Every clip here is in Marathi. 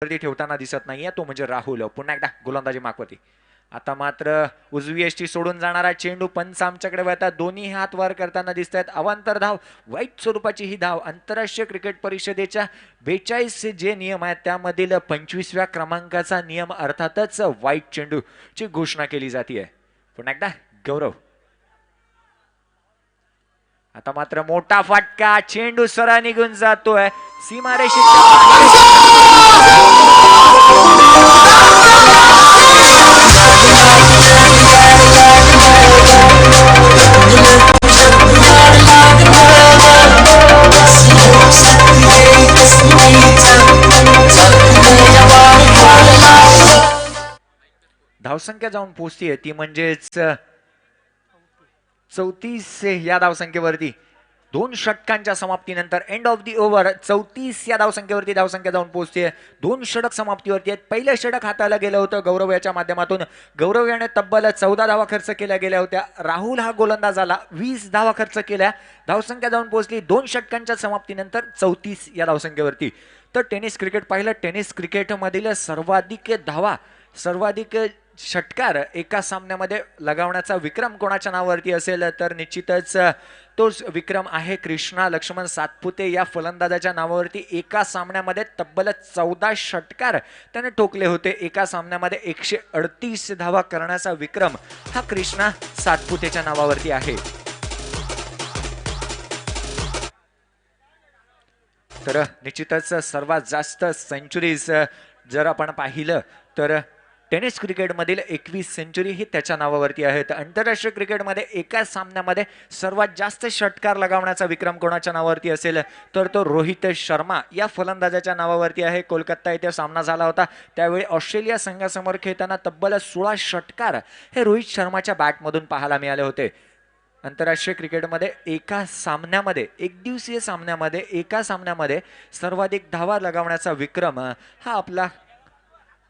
ठेवताना दिसत नाहीये तो म्हणजे राहुल. पुन्हा एकदा गोलंदाजी मागवती. आता मात्र उजवी यष्टी सोडून जाणारा चेंडू पंच आमच्याकडे वळतात. दोन्ही हात वर करताना दिसत आहेत. अवांतर धाव, वाईट स्वरूपाची ही धाव. आंतरराष्ट्रीय क्रिकेट परिषदेच्या 42 जे नियम आहेत त्यामधील 25व्या क्रमांकाचा नियम अर्थातच वाईट चेंडूची घोषणा केली जाते. पुन्हा एकदा गौरव. आता मात्र मोठा फटका, चेंडू सरळ निघून जातोय धावसंख्या जाऊन पोहोचतीये ती म्हणजेच 34 या धावसंख्येवरती. 2 षटकांच्या समाप्तीनंतर एंड ऑफ दी ओव्हर 34 या धावसंख्येवरती धावसंख्या जाऊन पोहोचते. 2 षटक समाप्तीवरती आहेत. पहिलं षटक हाताला गेलं होतं गौरव याच्या माध्यमातून. गौरव याने तब्बल 14 धावा खर्च केल्या गेल्या होत्या. राहुल हा गोलंदाज आला, 20 धावा खर्च केल्या. धावसंख्या जाऊन पोहोचली 2 षटकांच्या समाप्तीनंतर 34 या धावसंख्येवरती. तर टेनिस क्रिकेट पाहिलं, टेनिस क्रिकेटमधील सर्वाधिक धावा, सर्वाधिक षटकार एका सामन्यामध्ये लगावण्याचा विक्रम कोणाच्या नावावरती असेल तर निश्चितच तोच विक्रम आहे कृष्णा लक्ष्मण सातपुते या फलंदाजाच्या नावावरती. एका सामन्यामध्ये तब्बल 14 षटकार त्याने ठोकले होते. एका सामन्यामध्ये 138 धावा करण्याचा विक्रम हा कृष्णा सातपुतेच्या नावावरती आहे. तर निश्चितच सर्वात जास्त सेंचुरीज जर आपण पाहिलं तर टेनिस क्रिकेटमधील 21 सेंचुरी ही त्याच्या नावावरती आहेत. आंतरराष्ट्रीय क्रिकेटमध्ये एका सामन्यामध्ये सर्वात जास्त षटकार लगावण्याचा विक्रम कोणाच्या नावावरती असेल तर तो रोहित शर्मा या फलंदाजाच्या नावावरती आहे. कोलकाता येथे सामना झाला होता त्यावेळी ऑस्ट्रेलिया संघासमोर खेळताना तब्बल 16 षटकार हे रोहित शर्माच्या बॅटमधून पाहायला मिळाले होते. आंतरराष्ट्रीय क्रिकेटमध्ये एका सामन्यामध्ये, एक दिवसीय सामन्यामध्ये, एका सामन्यामध्ये सर्वाधिक धावा लगावण्याचा विक्रम हा आपला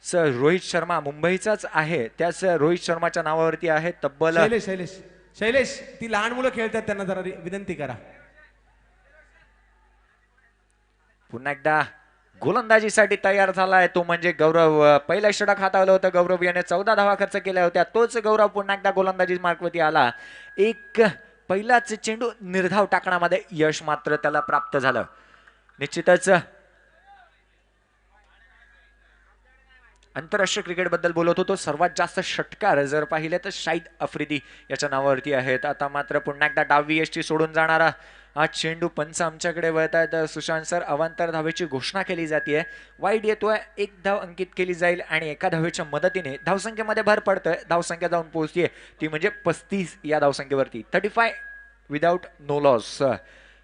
रोहित शर्मा मुंबईचाच आहे. त्याच रोहित शर्माच्या नावावरती आहे. तब्बल शैलेश ती लहान मुलं खेळतात त्यांना जरा विनंती करा. पुन्हा एकदा गोलंदाजीसाठी तयार झालाय तो म्हणजे गौरव. पहिला षटक हातावलं होतं गौरव याने, 14 धावा खर्च केल्या होत्या. तोच गौरव पुन्हा एकदा गोलंदाजी मार्गवरती आला. एक पहिलाच चेंडू निर्धाव टाकण्यामध्ये यश मात्र त्याला प्राप्त झालं. निश्चितच आंतरराष्ट्रीय क्रिकेट बद्दल बोलत होतो. सर्वात जास्त षटकार जर पाहिले तर शाहिद आफ्रिदी याच्या नावावरती आहेत. आता मात्र पुन्हा एकदा डावी यष्टी सोडून जाणारा हा चेंडू पंच आमच्याकडे वळत आहेत. सुशांत सर, अवांतर धावेची घोषणा केली जाते. वाईट येतोय, 1 धाव अंकित केली जाईल आणि एका धावेच्या मदतीने धावसंख्येमध्ये भर पडतोय. धावसंख्या जाऊन पोहोचतीये ती म्हणजे 35 या धावसंख्येवरती. 35 विदाउट नो लॉस.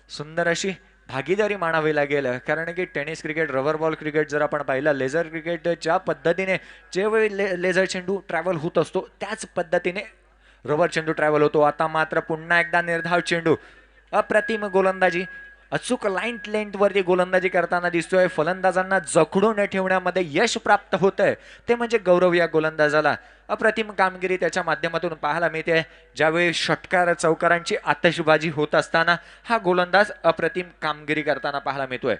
सुंदर अशी भागीदारी मानावी लागेल कारण की tennis cricket, rubber ball cricket जर आपण पाहिलं, लेझर क्रिकेट ज्या पद्धतीने जेवेळी लेझर चेंडू ट्रॅव्हल होत असतो त्याच पद्धतीने रबर चेंडू ट्रॅव्हल होतो. आता मात्र पुन्हा एकदा निर्धाव चेंडू, अप्रतिम गोलंदाजी, अचूक लाईन लेंथवरती गोलंदाजी करताना दिसतोय. फलंदाजांना जखडून ठेवण्यामध्ये यश प्राप्त होतंय ते म्हणजे गौरव या गोलंदाजाला. अप्रतिम कामगिरी त्याच्या माध्यमातून पाहायला मिळते. ज्यावेळी षटकार चौकारांची आतषबाजी होत असताना हा गोलंदाज अप्रतिम कामगिरी करताना पाहायला मिळतोय.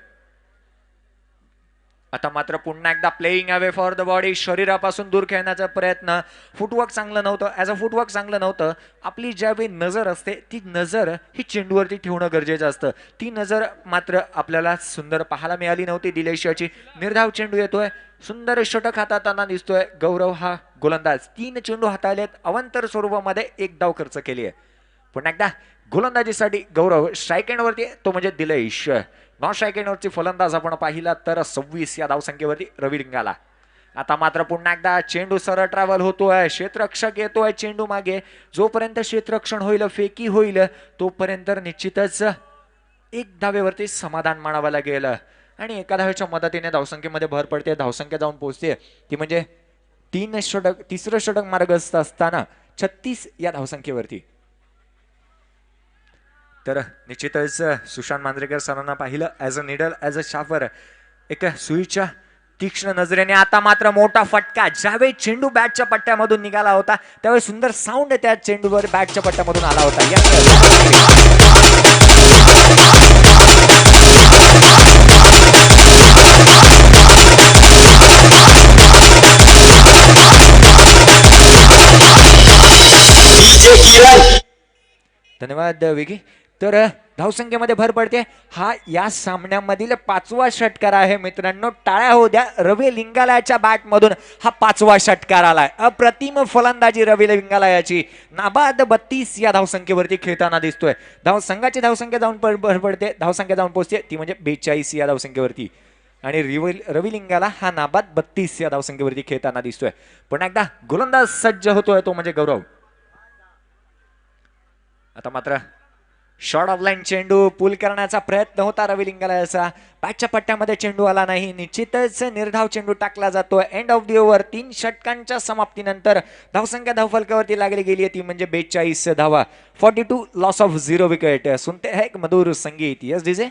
आता मात्र पुन्हा एकदा playing away for the body, शरीरापासून दूर खेळण्याचा प्रयत्न. फुटवर्क चांगलं नव्हतं, ॲज अ फुटवर्क चांगलं नव्हतं. आपली ज्यावेळी नजर असते ती नजर ही चेंडूवरती ठेवणं गरजेचं असतं. ती नजर मात्र आपल्याला सुंदर पाहायला मिळाली नव्हती. दिलेशाची निर्धाव चेंडू येतोय. सुंदर षटक हाताळताना दिसतोय गौरव हा गोलंदाज. 3 चेंडू हाताळलेत. अवांतर स्वरूपामध्ये 1 धाव खर्च केली आहे. पुन्हा एकदा गोलंदाजीसाठी गौरव. स्ट्राईक एंडवरती तो म्हणजे दिलेश. नॉन स्ट्राईक एंडवरची फलंदाज आपण पाहिला तर 26 या धावसंख्येवरती रवी रिंगाला. आता मात्र पुन्हा एकदा चेंडू सरळ ट्रॅव्हल होतोय. क्षेत्ररक्षक येतोय चेंडू मागे. जोपर्यंत क्षेत्ररक्षण होईल, फेकी होईल, तोपर्यंत निश्चितच 1 धावेवरती समाधान मानावं लागेल आणि एका धावेच्या मदतीने धावसंख्येमध्ये भर पडते. धावसंख्या जाऊन पोहोचते ती म्हणजे 3रं षटक मार्गस्थ असताना 36 या धावसंख्येवरती. तर निश्चितच सुशांत मांजरेकर सरांना पाहिलं as a needle, as a chauffeur, एक सुईच्या तीक्ष्ण नजरेने. आता मात्र मोठा फटका. ज्यावेळी चेंडू बॅटच्या पट्ट्यामधून निघाला होता त्यावेळी सुंदर साऊंड त्या चेंडूवर बॅटच्या पट्ट्यामधून आला होता. धन्यवाद विकी. तर धावसंख्येमध्ये भर पडते. हा या सामन्यामधील 5वा षटकार आहे मित्रांनो. टाळ्या होऊ द्या. रवी लिंगालयाच्या बॅट मधून हा 5वा षटकार आलाय. अप्रतिम फलंदाजी रवी लिंगालयाची. नाबाद 32 या धावसंख्येवरती खेळताना दिसतोय. संघाची धावसंख्या जाऊन भर पडते. धावसंख्या जाऊन पोहोचते ती म्हणजे 42 या धावसंख्येवरती. आणि रवी लिंगाला हा नाबाद 32 या धावसंख्येवरती खेळताना दिसतोय. पुन्हा एकदा गोलंदाज सज्ज होतोय तो म्हणजे गौरव. आता मात्र शॉर्ट ऑफ लाईन चेंडू पूल करण्याचा प्रयत्न होता रवी लिंगालयाचा. बॅटच्या पट्ट्यामध्ये चेंडू आला नाही. निश्चितच निर्धाव चेंडू टाकला जातो. End of the over. 3 षटकांच्या समाप्तीनंतर धावसंख्या धावफलकावरती लागली गेली आहे ती म्हणजे 42 धावा. 42 लॉस ऑफ 0 विकेट. सुनते है एक मधुर संगीत. Yes DJ.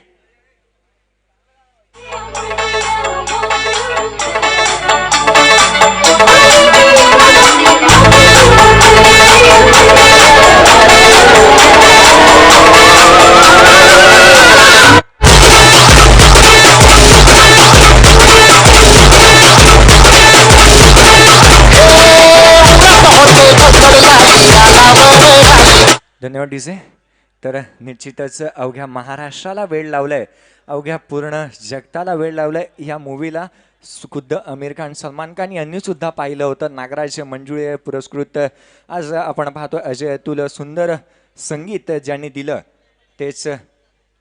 धन्यवाद डीजे. तर निश्चितच अवघ्या महाराष्ट्राला वेळ लावलाय. अवघ्या पूर्ण जगताला वेळ लावलाय. या मूवीला खुद्द आमिर खान, सलमान खान यांनी सुद्धा पाहिलं होतं. नागराज मंजुळे पुरस्कृत. आज आपण पाहतो अजय अतुल. सुंदर संगीत ज्यांनी दिलं तेच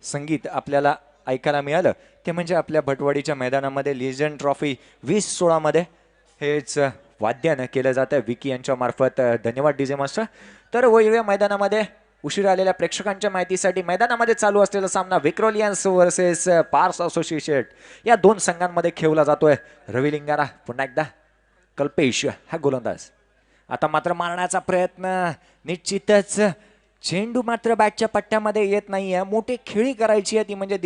संगीत आपल्याला ऐकायला मिळालं ते म्हणजे आपल्या भटवाडीच्या मैदानामध्ये लिजंड ट्रॉफी 2016 मध्ये हेच वाद्यानं केलं जातं विकी यांच्या मार्फत. धन्यवाद डीजे मास्टर. तर वेगवेगळ्या मैदानामध्ये उशीर आलेल्या प्रेक्षकांच्या माहितीसाठी मैदानामध्ये चालू असलेला सामना विक्रोलियन्स वर्सेस पार्स असोसिएशन या 2 संघांमध्ये खेळला जातोय. रवी लिंगाला पुन्हा एकदा कल्पेश हा गोलंदाज. आता मात्र मारण्याचा प्रयत्न. निश्चितच चेंडू मात्र बॅटच्या पट्ट्यामध्ये येत नाहीये. मोठी खेळी करायची आहे ती म्हणजे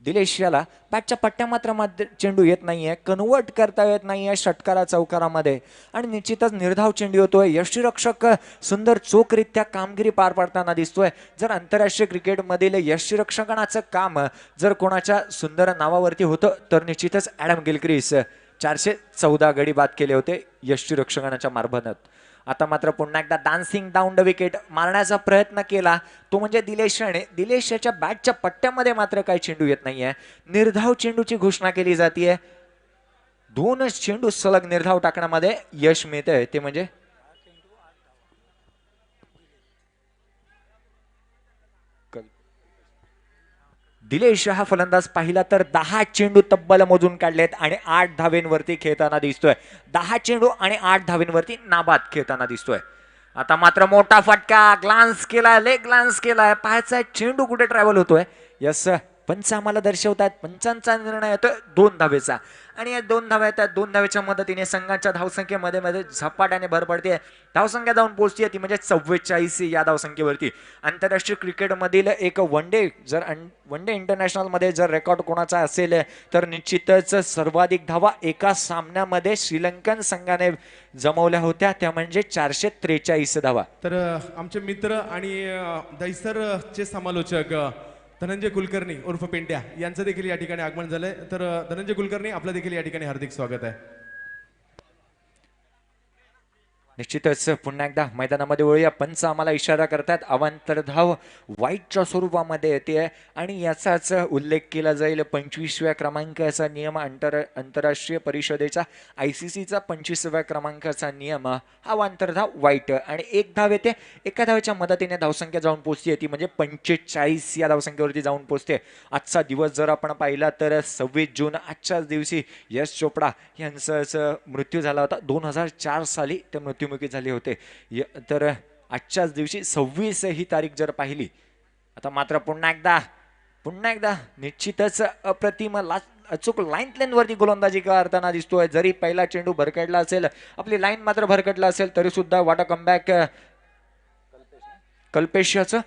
दिलेश याला बॅटच्या पट्ट्या मात्र चेंडू येत नाहीये. कन्वर्ट करता येत नाहीये षटकारा चौकारामध्ये. आणि निश्चितच निर्धाव चेंडू होतोय. यष्टीरक्षक सुंदर चोखरित्या कामगिरी पार पाडताना दिसतोय. जर आंतरराष्ट्रीय क्रिकेटमधील यष्टीरक्षकांचं काम जर कोणाच्या सुंदर नावावरती होतं तर निश्चितच ॲडम गिलक्रिस. 414 गडी बाद केले होते यष्टीरक्षकांच्या मार्फत. आता मात्र पुन्हा एकदा डान्सिंग डाऊन द विकेट मारण्याचा प्रयत्न केला तो म्हणजे दिलेशाने. दिलेशाच्या बॅटच्या पट्ट्यामध्ये मात्र काही चेंडू येत नाहीये. निर्धाव चेंडूची घोषणा केली जाते. 2 चेंडू सलग निर्धाव टाकण्यामध्ये यश मिळतंय ते म्हणजे दिलेश हा फलंदाज पाहिला तर 10 चेंडू तब्बल मोजून काढलेत आणि 8 धावेंवरती खेळताना दिसतोय. 10 चेंडू आणि 8 धावेंवरती नाबाद खेळताना दिसतोय. आता मात्र मोठा फटका. ग्लान्स केलाय. लेग ग्लान्स केलाय. पाहायचा चेंडू कुठे ट्रॅव्हल होतोय. यस पंच आम्हाला दर्शवतात. पंचांचा निर्णय येतोय 2 धावेचा. आणि या 2 धाव्या येतात. 2 धावेच्या मदतीने संघाच्या धावसंख्येमध्ये मध्ये झपाट्याने भर पडते. धावसंख्या जाऊन पोहोचते ती म्हणजे 44 या धावसंख्येवरती. आंतरराष्ट्रीय क्रिकेटमधील एक वन डे इंटरनॅशनल मध्ये जर रेकॉर्ड कोणाचा असेल तर निश्चितच सर्वाधिक धावा एका सामन्यामध्ये श्रीलंकन संघाने जमवल्या होत्या त्या म्हणजे 443 धावा. तर आमचे मित्र आणि दैसरचे समालोचक धनंजय कुलकर्णी उर्फ पेंट्या यांचं देखील या ठिकाणी आगमन झालंय. तर धनंजय कुलकर्णी आपलं देखील या ठिकाणी हार्दिक स्वागत आहे. निश्चितच पुन्हा एकदा मैदानामध्ये वळूया. पंच आम्हाला इशारा करतात. अवांतर धाव वाईटच्या स्वरूपामध्ये येते आणि याचाच उल्लेख केला जाईल 25व्या क्रमांकाचा नियम. आंतरराष्ट्रीय परिषदेचा ICCचा 25व्या क्रमांकाचा नियम. हा अवांतर धाव वाईट आणि 1 धाव येते. एका धावेच्या मदतीने धावसंख्या जाऊन पोहोचते ती म्हणजे 45 या धावसंख्येवरती जाऊन पोहोचते. आजचा दिवस जर आपण पाहिला तर 26 जून आजच्याच दिवशी यश चोपडा यांचा मृत्यू झाला होता. 2004 साली ते मृत्युमुखी झाले होते. तर आजच्याच दिवशी 26 ही तारीख जर पाहिली. आता मात्र पुन्हा एकदा निश्चितच अप्रतिम अचूक लाईन वरती गोलंदाजी करताना दिसतोय. जरी पहिला चेंडू भरकटला असेल आपली लाईन मात्र भरकटला असेल तरी सुद्धा वाटा कमबॅक कल्पेशियाचं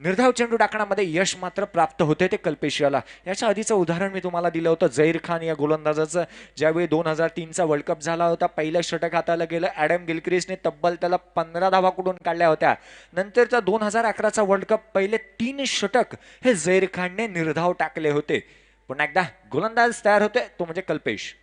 निर्धाव चेंडू टाकण्यामध्ये यश मात्र प्राप्त होते ते कल्पेशियाला. याच्या आधीचं उदाहरण मी तुम्हाला दिलं होतं झहीर खान या गोलंदाजाचं. ज्यावेळी 2003चा वर्ल्ड कप झाला होता पहिलं षटक हाताला गेलं. ॲडम गिलक्रिसने तब्बल त्याला 15 धावा कुठून काढल्या होत्या. नंतरचा 2011चा वर्ल्ड कप पहिले 3 षटक हे झहीर खानने निर्धाव टाकले होते. पुन्हा एकदा गोलंदाज तयार होते तो म्हणजे कल्पेश.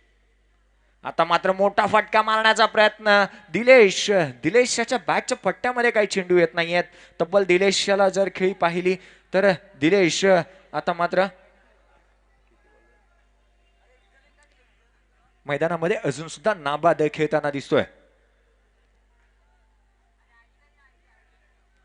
आता मात्र मोठा फटका मारण्याचा प्रयत्न दिलेशच्या बॅटच्या पट्ट्यामध्ये काही चेंडू येत नाहीयेत. तब्बल दिलेशला जर खेळी पाहिली तर दिलेश आता मात्र मैदानामध्ये अजून सुद्धा नाबाद खेळताना दिसतोय.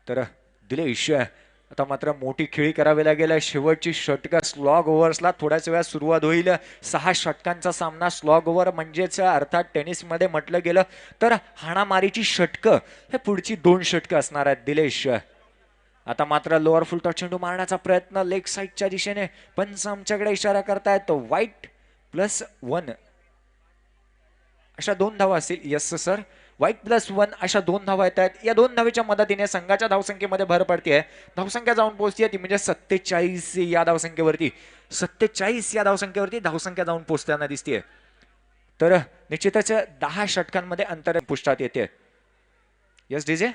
तर दिलेश आता मात्र मोठी खेळी करावी लागेल. शेवटची षटकं स्लॉग ओव्हर्सला थोड्याच वेळात सुरुवात होईल. 6 षटकांचा सामना. स्लॉग ओव्हर म्हणजेच अर्थात टेनिसमध्ये म्हटलं गेलं तर हाणामारीची षटकं हे पुढची 2 षटकं असणार आहेत. दिलेश आता मात्र लोअर फुल टॉस चेंडू मारण्याचा प्रयत्न लेग साईडच्या दिशेने. पंच आमच्याकडे इशारा करतायत व्हाईट +1 अशा 2 धावा असतील. यस सर, व्हाईट +1 अशा 2 धावा येत आहेत. या 2 धावेच्या मदतीने संघाच्या धावसंख्येमध्ये भर पडते. धावसंख्या जाऊन पोहोचते ती म्हणजे 47 या धावसंख्येवरती. 47 या धावसंख्येवरती धावसंख्या जाऊन पोहोचताना दिसते. तर निश्चितच 10 षटकांमध्ये अंतर पुष्टात येते. Yes DJ.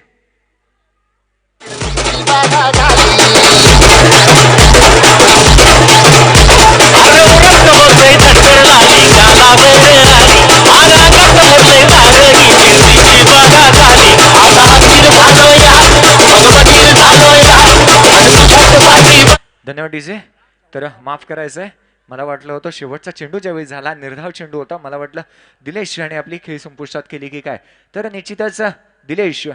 धन्यवाद डीजे. तर माफ करायचंय, मला वाटलं होतं शेवटचा चेंडू ज्यावेळी झाला निर्धाव चेंडू होता, मला वाटलं दिलेश याने आपली खेळी संपुष्टात केली की काय. तर निश्चितच दिलेश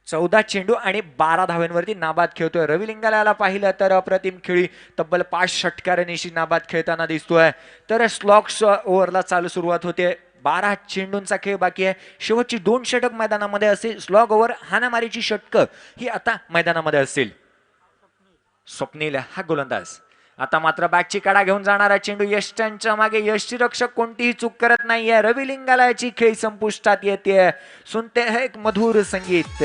14 चेंडू आणि 12 धावांवरती नाबाद खेळतोय. रवी लिंगाला पाहिलं तर अप्रतिम खेळी. तब्बल 5 षटकारांशी नाबाद खेळताना दिसतोय. तर स्लॉग्स ओव्हरला चालू सुरुवात होते. 12 चेंडूंचा खेळ बाकी आहे. शेवटची 2 षटक मैदानामध्ये असतील. स्लॉग ओव्हर हाणामारीची षटकं ही आता मैदानामध्ये असतील. स्वप्नील हा गोलंदाज. आता मात्र बॅटची कडा घेऊन जाणारा चेंडू यष्टांच्या मागे. यष्टीरक्षक कोणतीही चूक करत नाहीये. रवी लिंगालाची खेळी संपुष्टात येते. सुनते है एक मधुर संगीत.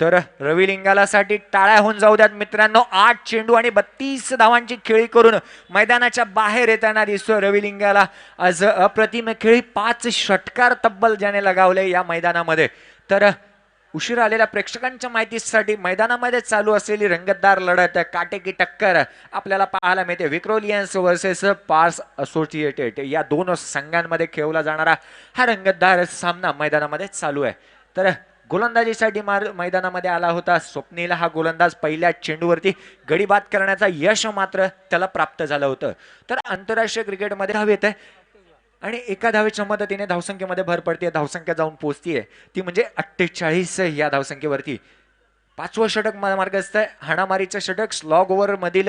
तर रवी लिंगालासाठी टाळ्या होऊन जाऊ द्यात मित्रांनो. 8 चेंडू आणि 32 धावांची खेळी करून मैदानाच्या बाहेर येताना दिसतोय रवी लिंगाला. आज अप्रतिम खेळी. 5 षटकार तब्बल ज्याने लगावले या मैदानामध्ये. तर उशिरा आलेल्या प्रेक्षकांच्या माहितीसाठी मैदानामध्ये चालू असलेली रंगतदार लढत, काटेकी टक्कर आपल्याला पाहायला मिळते. विक्रोलियन्स वर्सेस पार्स असोसिएटेड या 2 संघांमध्ये खेळवला जाणारा हा रंगतदार सामना मैदानामध्ये चालू आहे. तर गोलंदाजीसाठी मैदानामध्ये आला होता स्वप्नील हा गोलंदाज. पहिल्या चेंडूवरती गडी बाद करण्याचा यश मात्र त्याला प्राप्त झालं होतं. तर आंतरराष्ट्रीय क्रिकेटमध्ये धाव येत आहे आणि एका धावेच्या मदतीने धावसंख्येमध्ये भर पडते. धावसंख्या जाऊन पोहोचतीये ती म्हणजे 48 या धावसंख्येवरती. 5वं षटक मार्गस्थ आहे. हाणामारीचं षटक. स्लॉग ओव्हर मधील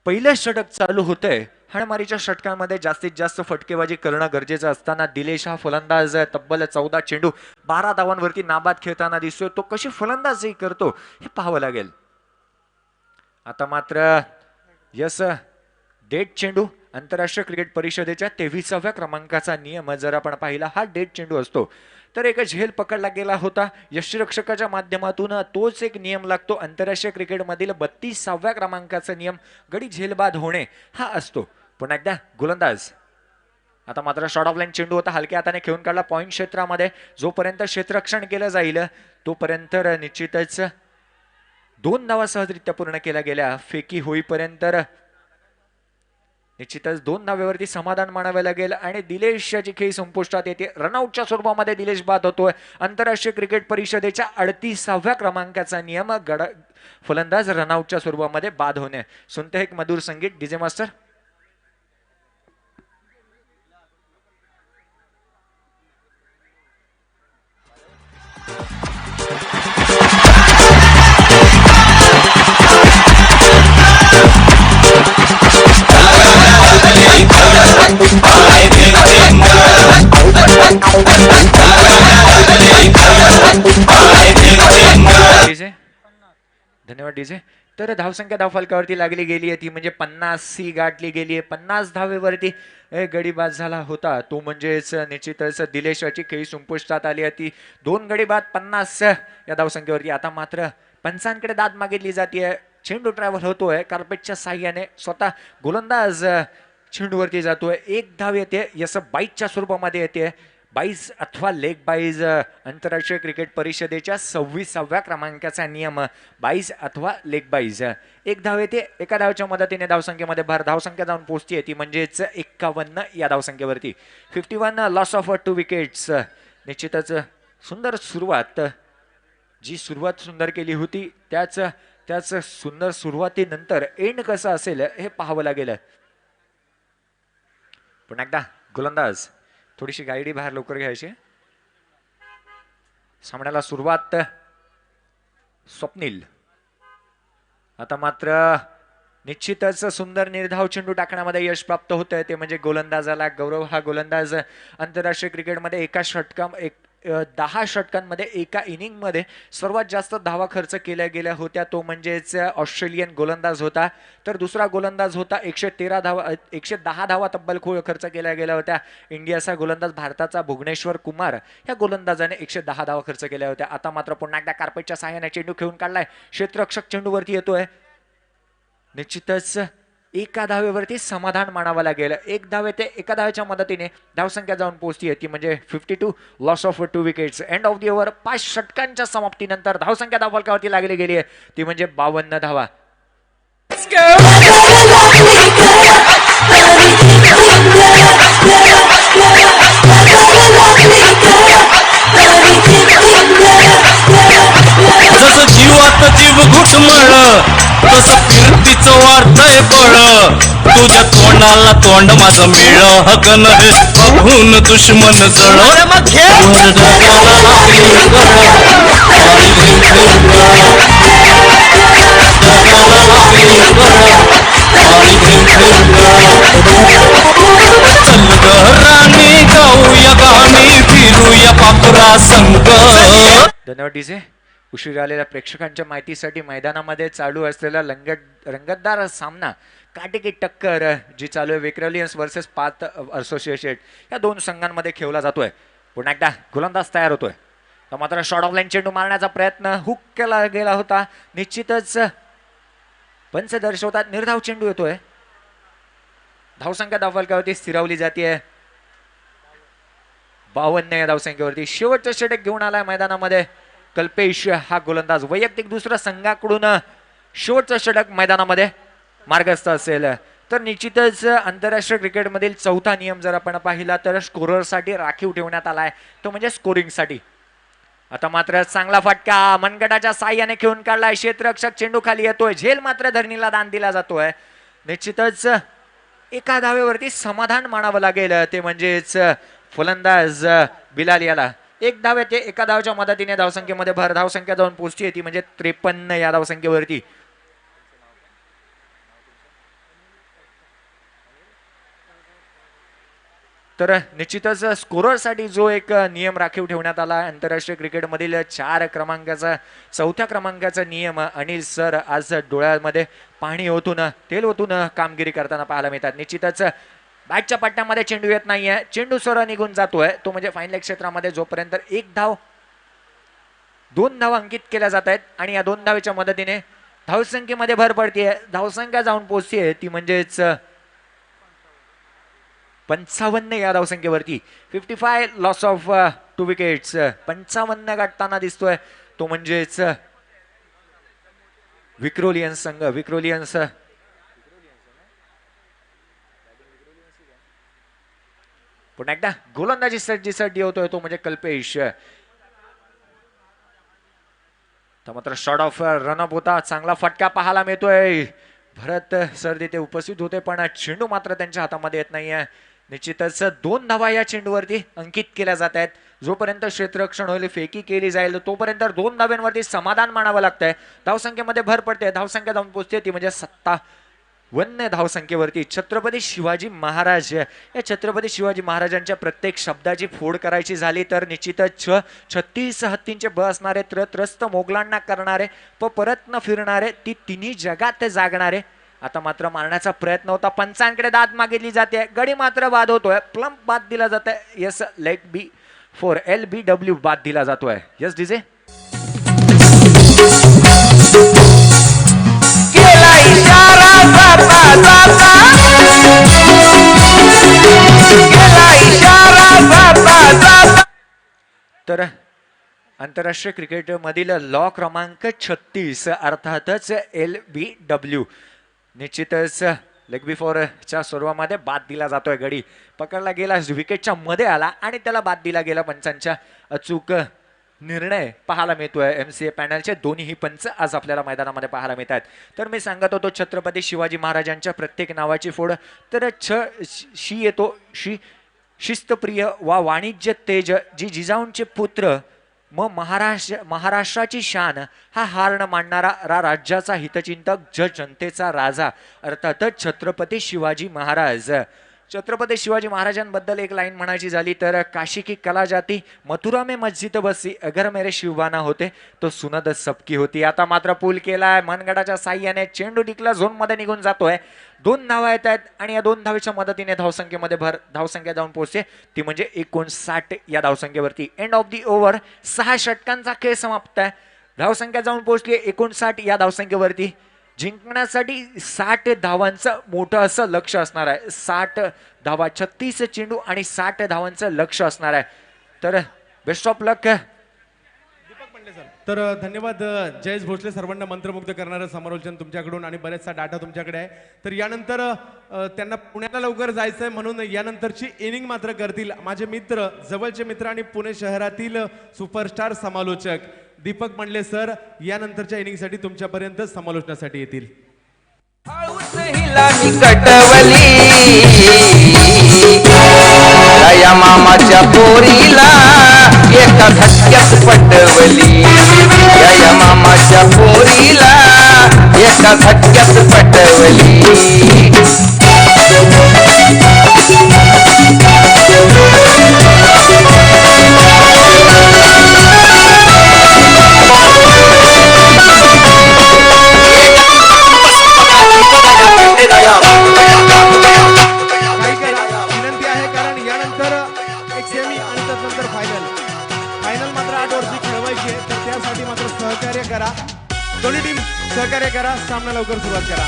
पहिलं षटक चालू होतंय. हाणामारीच्या षटकांमध्ये जास्तीत जास्त फटकेबाजी करणं गरजेचं असताना दिलेश हा फलंदाज तब्बल 14 चेंडू 12 धावांवरती नाबाद खेळताना दिसतोय. तो कशी फलंदाजी करतो हे पाहावं लागेल. आता मात्र यस डेड चेंडू. आंतरराष्ट्रीय क्रिकेट परिषदेच्या 23व्या क्रमांकाचा नियम जर आपण पाहिला हा डेड चेंडू असतो. तर एक झेल पकडला गेला होता यष्टीरक्षकाच्या माध्यमातून. तोच एक नियम लागतो. आंतरराष्ट्रीय क्रिकेटमधील 32व्या क्रमांकाचा नियम गडी झेलबाद होणे हा असतो. पुन्हा एकदा गोलंदाज. आता मात्र शॉर्ट ऑफ लाईन चेंडू होता. हलक्या हाताने खेळून काढला पॉइंट क्षेत्रामध्ये. जोपर्यंत क्षेत्ररक्षण केलं जाईल तोपर्यंत निश्चितच 2 धावा सहजरित्या पूर्ण केल्या गेल्या. फेकी होईपर्यंत निश्चितच 2 धावेवरती समाधान मानावे लागेल आणि दिलेशची खेळी संपुष्टात येते. रनआउटच्या स्वरूपामध्ये दिलेश बाद होतोय. आंतरराष्ट्रीय क्रिकेट परिषदेच्या 38व्या क्रमांकाचा नियम फलंदाज रनआउटच्या स्वरूपामध्ये बाद होणे. सुनते एक मधुर संगीत डीजे मास्टर. धन्यवाद डीजे. तर धावसंख्या धावफलकावरती लागली गेली आहे ती म्हणजे 50 गाठली गेली आहे. 50 धावेवरती गडी बाद झाला होता तो म्हणजेच निश्चितच दिलेशाची खेळी संपुष्टात आली होती. 2 गडी बाद 50 या धावसंख्येवरती. आता मात्र पंचांकडे दाद मागितली जाते. चेंडू ट्रॅव्हल होतोय कार्पेटच्या साह्याने. स्वतः गोलंदाज चेंडूवरती जातोय. एक धाव येते यस बाईटच्या स्वरूपामध्ये येते. 22 अथवा लेग बाईज आंतरराष्ट्रीय क्रिकेट परिषदेच्या 26व्या क्रमांकाचा नियम 22 अथवा लेग बाईज. एक धाव येते एका धावच्या मदतीने धावसंख्येमध्ये भर. धावसंख्या जाऊन पोहोचते ती म्हणजेच 51 या धावसंख्येवरती. 51 लॉस ऑफ 2 विकेट्स. निश्चितच सुंदर सुरुवात. जी सुरुवात सुंदर केली होती त्याच सुंदर सुरुवातीनंतर एंड कसं असेल हे पाहावं लागेल. पुन्हा एकदा गोलंदाज थोडीशी गाईडी बाहेर लवकर घ्यायची. सामन्याला सुरुवात स्वप्नील. आता मात्र निश्चितच सुंदर निर्धाव चेंडू टाकण्यामध्ये यश प्राप्त होत आहे ते म्हणजे गोलंदाजाला गौरव. हा गोलंदाज आंतरराष्ट्रीय क्रिकेटमध्ये 10 षटकांमध्ये एका इनिंगमध्ये सर्वात जास्त धावा खर्च केल्या गेल्या होत्या तो म्हणजेच ऑस्ट्रेलियन गोलंदाज होता. तर दुसरा गोलंदाज होता 110 धावा तब्बल खर्च केल्या गेल्या होत्या. इंडियाचा गोलंदाज भारताचा भुवनेश्वर कुमार या गोलंदाजाने 110 धावा खर्च केल्या होत्या. आता मात्र पुन्हा एकदा कार्पेटच्या साहाय्याने चेंडू खेळून काढलाय. क्षेत्ररक्षक चेंडूवरती येतोय. निश्चितच एका धावेवरती समाधान मानावं लागेल. एक धाव येते एका धावेच्या मदतीने धावसंख्या जाऊन पोहोचते ती म्हणजे 52 loss of 2 wickets. End of the over. 5 षटकांच्या समाप्तीनंतर धावसंख्या धावफलकावरती लागली गेली आहे ती म्हणजे 52 धावा. जसं जीवात जीव घुटमळ तसं कीर्तीचं वाढतंय बळ. तुझ्या तोंडाला तोंड माझं मिळ हकन हे बघून दुश्मन जळ. वर ढगाला लागली गळ, वारी ढगाला लागली गळ, वारी चल ग राणी गाऊया गाणी फिरूया पाखरा संग. धन्यवाद डीजे. उशिरा आलेल्या प्रेक्षकांच्या माहितीसाठी मैदानामध्ये चालू असलेला रंगतदार सामना काटेकी टक्कर जी चालू आहे विक्रोलियन्स वर्सेस पाथ असोसिएटेड या दोन संघांमध्ये खेळला जातोय. पुन्हा एकदा गोलंदाज तयार होतोय. तर मात्र शॉर्ट ऑफ लाईन चेंडू मारण्याचा प्रयत्न हुक केला गेला होता. निश्चितच पंच दर्शवतात निर्धाव चेंडू येतोय. धावसंख्या धावफलकावरती स्थिरावली जाते 52 या धावसंख्येवरती. शेवटचं षटक घेऊन आलाय मैदानामध्ये कल्पेश हा गोलंदाज. वैयक्तिक दुसऱ्या संघाकडून शेवटचं षटक मैदानामध्ये मार्गस्थ असेल. तर निश्चितच आंतरराष्ट्रीय क्रिकेटमधील चौथा नियम जर आपण पाहिला तर स्कोररसाठी राखीव ठेवण्यात आलाय तो म्हणजे स्कोरिंगसाठी. आता मात्र चांगला फटका मनगटाच्या साह्याने खेळून काढलाय. क्षेत्ररक्षक चेंडू खाली येतोय. झेल मात्र धरणीला दान दिला जातोय. निश्चितच एका धावेवरती समाधान मानावं लागेल ते म्हणजेच फलंदाज बिलाल याला. एक धाव येते एका धावच्या मदतीने धावसंख्येमध्ये भर. धावसंख्या जाऊन पोहोचते ती म्हणजे 53 या धावसंख्येवरती. तर निश्चितच स्कोररसाठी जो एक नियम राखीव ठेवण्यात आला आंतरराष्ट्रीय क्रिकेटमधील 4 क्रमांकाचा 4थ्या क्रमांकाचा नियम अनिल सर आज डोळ्यामध्ये पाणी ओतून तेल ओतून कामगिरी करताना पाहायला मिळतात. निश्चितच बॅटच्या पट्ट्यामध्ये चेंडू येत नाहीये. चेंडू सरळ निघून जातोय तो म्हणजे फाईनल क्षेत्रामध्ये जोपर्यंत 2 धाव अंकित केल्या जात आहेत आणि या 2 धावेच्या मदतीने धावसंख्येमध्ये भर पडतीये. धावसंख्या जाऊन पोहोचतीये ती म्हणजेच 55 या धावसंख्येवरती. 55 लॉस ऑफ 2 विकेट्स. 55 गाठताना दिसतोय तो म्हणजेच विक्रोलियन्स संघ. विक्रोलियन्स पुन्हा एकदा गोलंदाजी सज्जीसाठी होतोय तो म्हणजे कल्पेश. तर मात्र शॉर्ट ऑफ रनअप होता. चांगला फटका पाहायला मिळतोय. भरत सर तिथे उपस्थित होते पण चेंडू मात्र त्यांच्या हातामध्ये येत नाहीये. निश्चितच 2 धावा या चेंडूवरती अंकित केल्या जात आहेत. जोपर्यंत क्षेत्ररक्षण होईल फेकी केली जाईल तोपर्यंत 2 धाव्यांवरती समाधान मानावं लागतंय. धावसंख्येमध्ये भर पडते. धावसंख्या जाऊन पोहोचते ती म्हणजे वन्य धावसंख्येवरती छत्रपती शिवाजी महाराज या छत्रपती शिवाजी महाराजांच्या प्रत्येक शब्दाची फोड करायची झाली तर निश्चितच 36 हत्तींचे बळ असणारे त्रस्त मोगलांना करणारे परत न फिरणारे ती तिन्ही जगात जागणारे. आता मात्र मारण्याचा प्रयत्न होता, पंचांकडे दाद मागितली जाते, गडी मात्र बाद होतोय, प्लंप बाद दिला जात आहे. यस लेग बी फोर LBW बाद दिला जातोय. यस डीजे तर आंतरराष्ट्रीय क्रिकेट मधील लॉ क्रमांक 36 अर्थातच LBW निश्चितच लेग बी फोरच्या स्वरूपामध्ये बाद दिला जातोय. गडी पकडला गेला, विकेटच्या मध्ये आला आणि त्याला बाद दिला गेला. पंचांच्या अचूक निर्णय पाहायला मिळतोय. MCA पॅनलचे दोन्ही पंच आज आपल्याला मैदानामध्ये पाहायला मिळत आहेत. तर मी सांगत होतो छत्रपती शिवाजी महाराजांच्या प्रत्येक नावाची फोड तर शी येतो शिस्तप्रिय वा वाणिज्य तेज जी जिजाऊंचे पुत्र मग महाराष्ट्राची शान हा हार न मानणारा राज्याचा हितचिंतक जनतेचा राजा अर्थातच छत्रपती शिवाजी महाराज. छत्रपती शिवाजी महाराजांबद्दल एक लाईन म्हणायची झाली तर काशी की कला जाती मथुरा में मस्जिद बसी अगर मेरे शिवबाना होते तो सुनद सबकी होती. आता मात्र पूल केलाय, मनगडाच्या साह्याने चेंडू डिकला झोन मध्ये निघून जातोय. 2 धावा येत आहेत आणि या 2 धावेच्या मदतीने धावसंख्येमध्ये धावसंख्या जाऊन पोहोचते ती म्हणजे 59 या धावसंख्येवरती. एंड ऑफ दी ओव्हर 6 षटकांचा खेळ समाप्त आहे. धावसंख्या जाऊन पोहोचली 59 या धावसंख्येवरती. जिंकण्यासाठी 60 धावांचं मोठं असं लक्ष असणार आहे. 60 धावा, 36 चेंडू आणि 60 धावांचं लक्ष असणार आहे. तर बेस्ट ऑफ लक. तर धन्यवाद जयेश भोसले, सर्वांना मंत्रमुग्ध करणारं समालोचन तुमच्याकडून आणि बरेचसा डाटा तुमच्याकडे आहे. तर यानंतर त्यांना पुण्याला लवकर जायचं आहे म्हणून यानंतरची इनिंग मात्र करतील माझे मित्र, जवळचे मित्र आणि पुणे शहरातील सुपरस्टार समालोचक दीपक मंडले सर. यानंतरच्या इनिंगसाठी तुमच्यापर्यंत समालोचनासाठी येतील. या मामाच्या पोरीला एका धक्क्यात पटवली, या मामाच्या पोरीला एका धक्क्यात पटवली. दोन्ही टीम सहकार्य करा, सामना लवकर सुरुवात करा.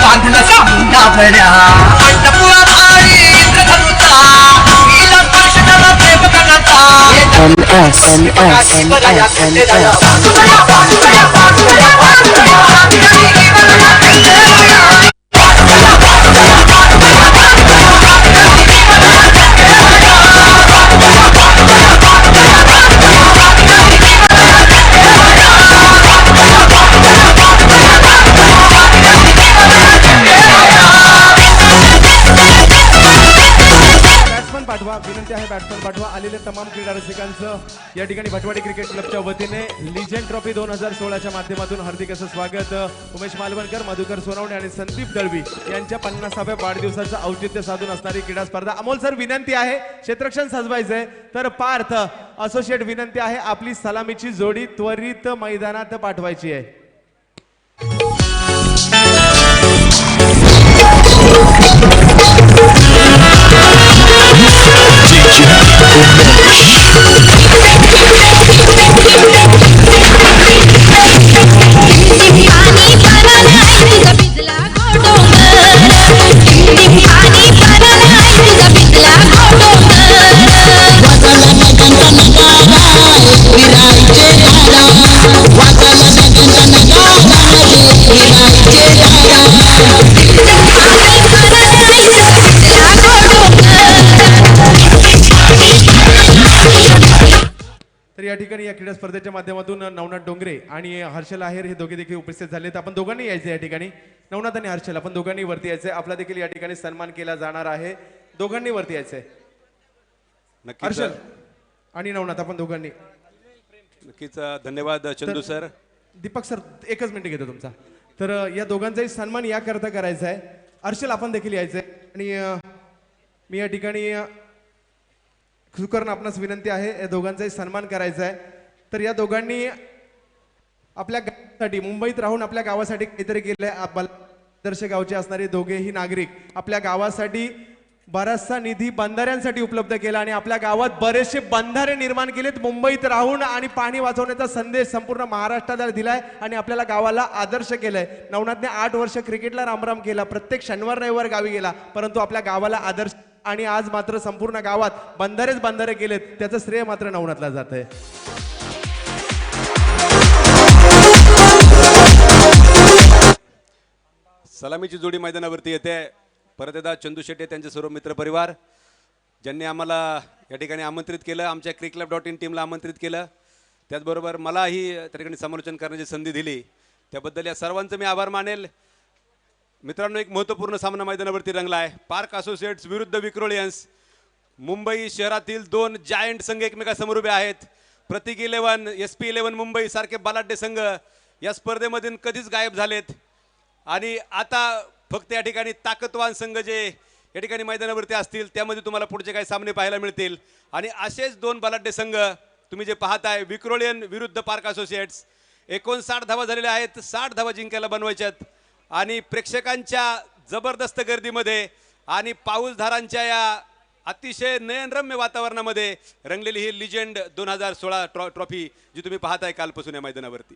बांधला सामुंडा भऱ्या विनंती आहे बॅट्समन पाठवा. आलेले तमाम क्रीडा रसिकांचं या ठिकाणी भटवाडी क्रिकेट क्लबच्या वतीने लिजेंड ट्रॉफी 2016च्या माध्यमातून हार्दिक असं स्वागत. उमेश मालवणकर, मधुकर सोनवणे आणि संदीप दळवी यांच्या 50व्या वाढदिवसाचं औचित्य साधून असणारी क्रीडा स्पर्धा. अमोल सर विनंती आहे क्षेत्ररक्षण सजवायचंय तर पार्थ असोसिएट विनंती आहे आपली सलामीची जोडी त्वरित मैदानात पाठवायची आहे. या ठिकाणी या क्रीडा स्पर्धेच्या माध्यमातून नवनाथ डोंगरे आणि हर्षल आहेर हे दोघे देखील उपस्थित झाले आहेत. आपण दोघांनी यायचे या ठिकाणी. नवनाथ आणि हर्षल आपण दोघांनी वरती यायचे. आपला देखील या ठिकाणी सन्मान केला जाणार आहे. दोघांनी वरती यायचे. नक्कीच हर्षल आणि नवनाथ आपण दोघांनी. नक्कीच धन्यवाद चंदू सर. दीपक सर एकच मिनिट घेतो तुमचा. तर या दोघांचाही सन्मान याकरता करायचा आहे. हर्षल आपण देखील यायचंय आणि मी या ठिकाणी सुकर्ण आपणास विनंती आहे या दोघांचाही सन्मान करायचा आहे. तर या दोघांनी आपल्या गावासाठी मुंबईत राहून आपल्या गावासाठी काहीतरी केलंय. आदर्श गावचे असणारे दोघेही नागरिक आपल्या गावासाठी बराचसा निधी बंधाऱ्यांसाठी उपलब्ध केला आणि आपल्या गावात बरेचसे बंधारे निर्माण केलेत मुंबईत राहून आणि पाणी वाचवण्याचा संदेश संपूर्ण महाराष्ट्राला दिलाय आणि आपल्याला गावाला आदर्श केलाय. नवनाथने 8 वर्ष क्रिकेटला रामराम केला. प्रत्येक शनिवार रविवार गावी गेला परंतु आपल्या गावाला आदर्श आणि आज मात्र संपूर्ण गावात बंधारे केलेत. त्याचं श्रेय मात्र नवनाथला जात आहे. सलामीची जोडी मैदानावरती येते. परत एकदा चंदू शेट्टे त्यांचे सर्व मित्रपरिवार ज्यांनी आम्हाला या ठिकाणी आमंत्रित केलं, आमच्या crickclub.in टीमला आमंत्रित केलं, त्याचबरोबर मलाही त्या ठिकाणी समालोचन करण्याची संधी दिली, त्याबद्दल या सर्वांचं मी आभार मानेल. मित्रांनो, एक महत्त्वपूर्ण सामना मैदानावरती रंगला आहे. पार्क असोसिएट्स विरुद्ध विक्रोलियन्स. मुंबई शहरातील 2 जायंट संघ एकमेकांसमोर उभे आहेत. प्रतीक 11, SP11 मुंबई सारखे बलाढ्य संघ या स्पर्धेमधून कधीच गायब झालेत आणि आता फक्त या ठिकाणी ताकदवान संघ जे या ठिकाणी मैदानावरती असतील त्यामध्ये तुम्हाला पुढचे काही सामने पाहायला मिळतील. आणि असेच 2 बलाढ्य संघ तुम्ही जे पाहताय, विक्रोलियन विरुद्ध पार्क असोसिएट्स. 59 धावा झालेल्या आहेत. 60 धावा जिंकायला बनवायच्यात आणि प्रेक्षकांच्या जबरदस्त गर्दीमध्ये आणि पाऊसधारांच्या या अतिशय नयनरम्य वातावरणामध्ये रंगलेली ही लिजेंड 2016 ट्रॉफी जी तुम्ही पाहताय कालपासून या मैदानावरती.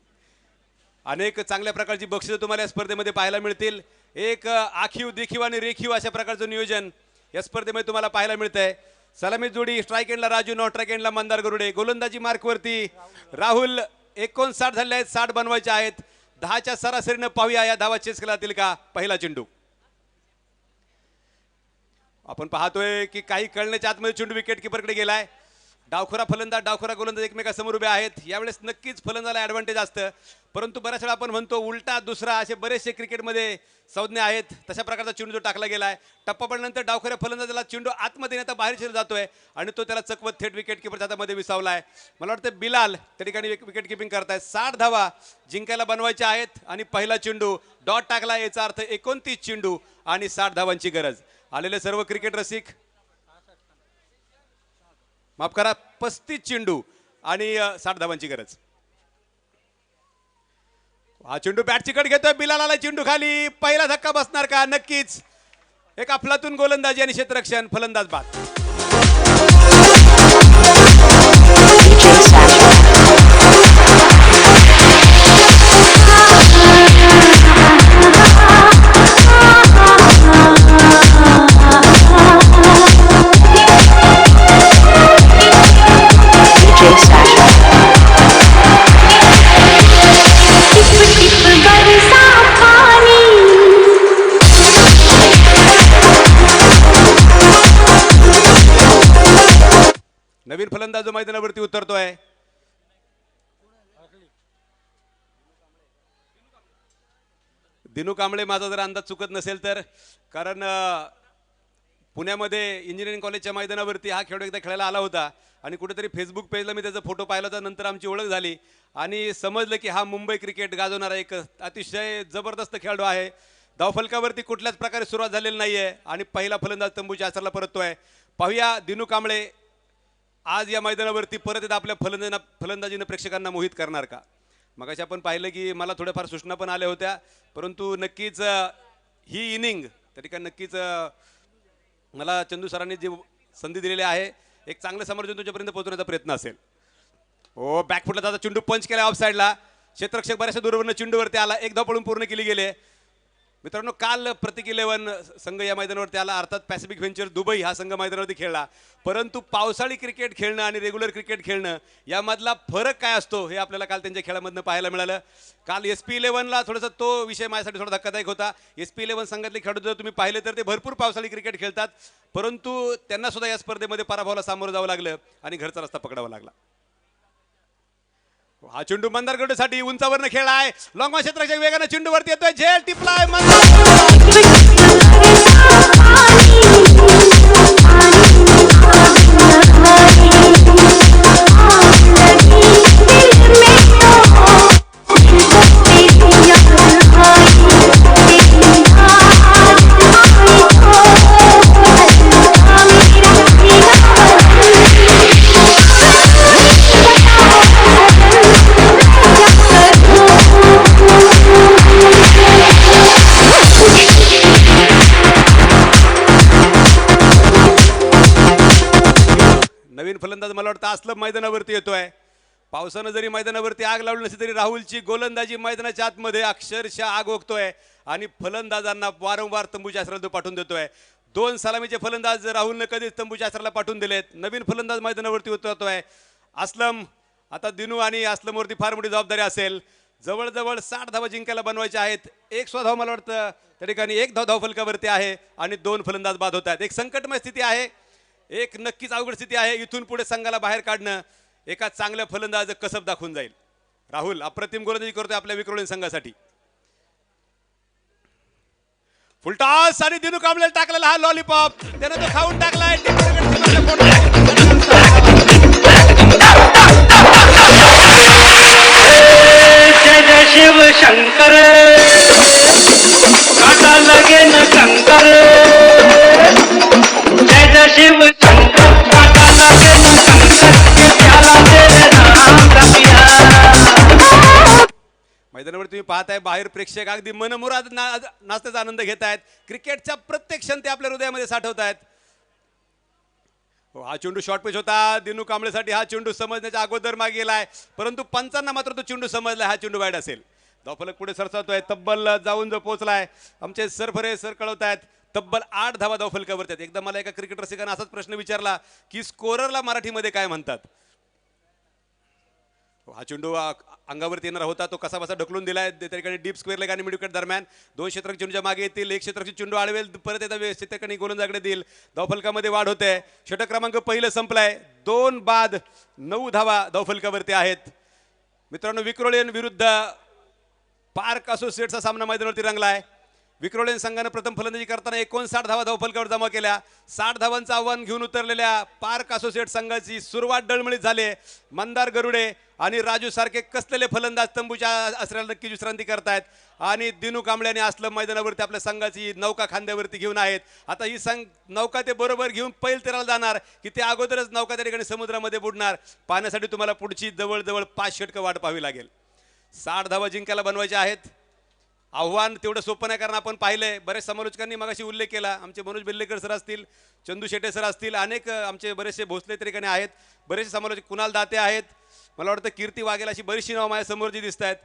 अनेक चांगल्या प्रकारची बक्षिसं तुम्हाला या स्पर्धेमध्ये पाहायला मिळतील. एक आखीव देखीव आणि रेखीव अशा प्रकारचं नियोजन या स्पर्धेमध्ये तुम्हाला पाहायला मिळतंय. सलामी जोडी स्ट्राईक एंडला राजू, नॉट स्ट्राईक एंडला मंदार गरुडे. गोलंदाजी मार्कवरती राहुल. 59 झाले आहेत, 60 बनवायचे आहेत. 10च्या सरासरीनं पाहूया या धावा चेस केला जातील का. पहिला चेंडू आपण पाहतोय की काही कळण्याच्या आतमध्ये चेंडू विकेट किपरकडे गेलाय. डावखोरा फलंदाज, डावखोरा गोलंदाज एकमेकांसमोर उभे आहेत. यावेळेस नक्कीच फलंदाजाला ॲडव्हान्टेज असतं, परंतु बऱ्याच वेळा आपण म्हणतो उलटा दुसरा, असे बरेचसे क्रिकेटमध्ये संज्ञा आहेत. तशा प्रकारचा चेंडू जो टाकला गेलाय. टप्पा पडल्यानंतर डावखोऱ्या फलंदाजाला चेंडू आतमध्ये नेता बाहेर शिरला जातोय आणि तो त्याला चकवत थेट विकेट किपरच्या हातामध्ये विसावलाय. मला वाटतं बिलाल त्या ठिकाणी विकेट किपिंग करतायत. 60 धावा जिंकायला बनवायच्या आहेत आणि पहिला चेंडू डॉट टाकला, याचा अर्थ 29 चेंडू आणि 60 धावांची गरज. आलेले सर्व क्रिकेट रसिक माफ करा, 35 चेंडू आणि 60 धावांची गरज. हा चेंडू बॅट चिकट घेतोय. बिलालाला चेंडू खाली. पहिला धक्का बसणार का. नक्कीच एक अफलातून गोलंदाजी आणि क्षेत्ररक्षण. फलंदाज बाद. नवीन फलंदाज जो मैदानावरती उतरतोय दिनू कांबळे. माझा जर अंदाज चुकत नसेल तर, कारण पुण्यामध्ये इंजिनिअरिंग कॉलेजच्या मैदानावरती हा खेळ एकदा खेळायला आला होता आणि कुठेतरी फेसबुक पेजला मी त्याचा फोटो पाहिला होता. नंतर आमची ओळख झाली आणि समजलं की हा मुंबई क्रिकेट गाजवणारा एक अतिशय जबरदस्त खेळाडू आहे. धावफलकावरती कुठल्याच प्रकारे सुरुवात झालेली नाहीये आणि पहिला फलंदाज तंबूच्या आसराला परततोय. पाहूया दिनू कांबळे आज या मैदानावरती परत एकदा आपल्या फलंदाजीनं प्रेक्षकांना मोहित करणार का. मगाशी आपण पाहिलं की मला थोड्याफार सूचना पण आल्या होत्या, परंतु नक्कीच ही इनिंग त्या ठिकाणी नक्कीच मला चंदू सरांनी जी संधी दिलेली आहे, एक चांगलं समर्थन तुमच्यापर्यंत पोहोचवण्याचा प्रयत्न असेल. ओ बॅकफुटला जाता चेंडू पंच केला ऑफ साईडला. क्षेत्ररक्षक बऱ्याचशा दूरवरनं चेंडूवरती आला. एक धाव पळून पूर्ण केली गेले. मित्रांनो, काल प्रतीक 11 संघ या मैदानावरती आला, अर्थात पॅसिफिक व्हेंचर दुबई हा संघ मैदानावरती खेळला. परंतु पावसाळी क्रिकेट खेळणं आणि रेग्युलर क्रिकेट खेळणं यामधला फरक काय असतो हे आपल्याला काल त्यांच्या खेळामधनं पाहायला मिळालं. काल SP11ला थोडासा तो विषय माझ्यासाठी थोडा धक्कादायक होता. SP11 संघातले खेळाडू जर तुम्ही पाहिले तर ते भरपूर पावसाळी क्रिकेट खेळतात, परंतु त्यांना सुद्धा या स्पर्धेमध्ये पराभवाला सामोरं जावं लागलं आणि घरचा रस्ता पकडावा लागला. हा चेंडू मंदारगडसाठी उंचावरनं खेळलाय. लॉंग क्षेत्राच्या वेगाने चेंडू वरती येतोय. झेल टिपलाय मंदार. नवीन फलंदाज मला वाटतं असलं मैदानावरती येतोय. पावसानं जरी मैदानावरती आग लावली नसली तरी राहुलची गोलंदाजी मैदानाच्या आतमध्ये अक्षरशः आग ओकतोय आणि फलंदाजांना वारंवार तंबूच्या आसराला तो पाठवून देतोय. 2 सलामीचे फलंदाज राहुलने कधीच तंबूच्या आसराला पाठवून दिलेत. नवीन फलंदाज मैदानावरती उतरतोय असलम. आता दिनू आणि असलमवरती फार मोठी जबाबदारी असेल. जवळजवळ 60 धावा जिंकायला बनवायच्या आहेत. एक धाव मला वाटतं त्या ठिकाणी 1 धाव फलकावरती आहे आणि 2 फलंदाज बाद होत आहेत. एक संकटमय स्थिती आहे. एक नक्कीच अवघड स्थिती आहे. इथून पुढे संघाला बाहेर काढणं एका चांगल्या फलंदाज कसब दाखवून जाईल. राहुल अप्रतिम गोलंदाजी करतोय आपल्या विक्रोळी संघासाठी. फुलटॉस आणि दिनू कांबळेला टाकलेला हा लॉलीपॉप त्याने तो खाऊन टाकलाय. जय शिव शंकर काटा लगे न कंकर. जय शिव शंकर काटा लगे न कंकर के प्याला तेरे नाम का पिया. मैदानावर तुम्ही पाहताय बाहेर प्रेक्षक अगदी मनमुराद नाचण्याचा आनंद घेत आहेत. क्रिकेटचा प्रत्येक क्षण ते आपल्या हृदयामध्ये साठवत आहेत. हा चेंडू शॉर्ट पिच होता. दिनू कांबळेसाठी हा चेंडू समजण्याच्या अगोदर मागे गेलाय परंतु पंचांना मात्र तो चेंडू समजलाय. हा चेंडू वाईड असेल. धावफलक पुढे सरसावतोय. तब्बल जाऊन जो पोहोचलाय. आमचे सरफरे सर कळवतायत तब्बल 8 धावा धावफलकावरती आहेत. एकदा मला एका क्रिकेट रसिकाने असाच प्रश्न विचारला की स्कोररला मराठीमध्ये काय म्हणतात. हा चेंडू अंगावरती येणार होता तो कसा बसा ढकलून दिलाय. त्या ठिकाणी डीप स्क्वेअर लेग आणि मिड विकेट दरम्यान 2 क्षेत्रक चेंडूच्या मागे येतील. 1 क्षेत्रची चेंडू आळवेल परत एकदा क्षेत्रकानी गोलंदाजाकडे देईल. धावफलकामध्ये वाढ होते. षटक क्रमांक पहिलं संपलाय. 2 बाद 9 धावा धावफलकावरती आहेत. मित्रांनो विक्रोळीयन विरुद्ध पार्क असोसिएटचा सामना मैदानावरती रंगलाय. विक्रोळीयन संघाने प्रथम फलंदाजी करताना 59 धावा धावफलकावर जमा केल्या. 60 धावांचं आव्हान घेऊन उतरलेल्या पार्क असोसिएट संघाची सुरुवात डळमळीत झाली. मंदार गरुडे आणि राजू सारखे कसलेले फलंदाज तंबूच्या आसऱ्याला नक्की विश्रांती करतायत आणि दिनू कांबळे आणि असलम मैदानावरती आपल्या संघाची नौका खांद्यावरती घेऊन आहेत. आता ही नौका ते बरोबर घेऊन पैल तेराला जाणार की ते अगोदरच नौका त्या ठिकाणी समुद्रामध्ये बुडणार. पाहण्यासाठी तुम्हाला पुढची जवळजवळ 5 षटकं वाट पाहावी लागेल. 60 धावा जिंकायला बनवायच्या आहेत. आव्हान तेवढं सोपं नाही कारण आपण पाहिलंय बरेच समालोचकांनी मगाशी उल्लेख केला. आमचे मनोज बेल्लेकर सर असतील, चंदू शेटे सर असतील, अनेक आमचे बरेचसे भोसले त्या ठिकाणी आहेत. बरेचसे समालोचक कुणाल दाते आहेत. मला वाटतं कीर्ती वाघेल अशी बरीचशी नावं माझ्यासमोर जी दिसत आहेत.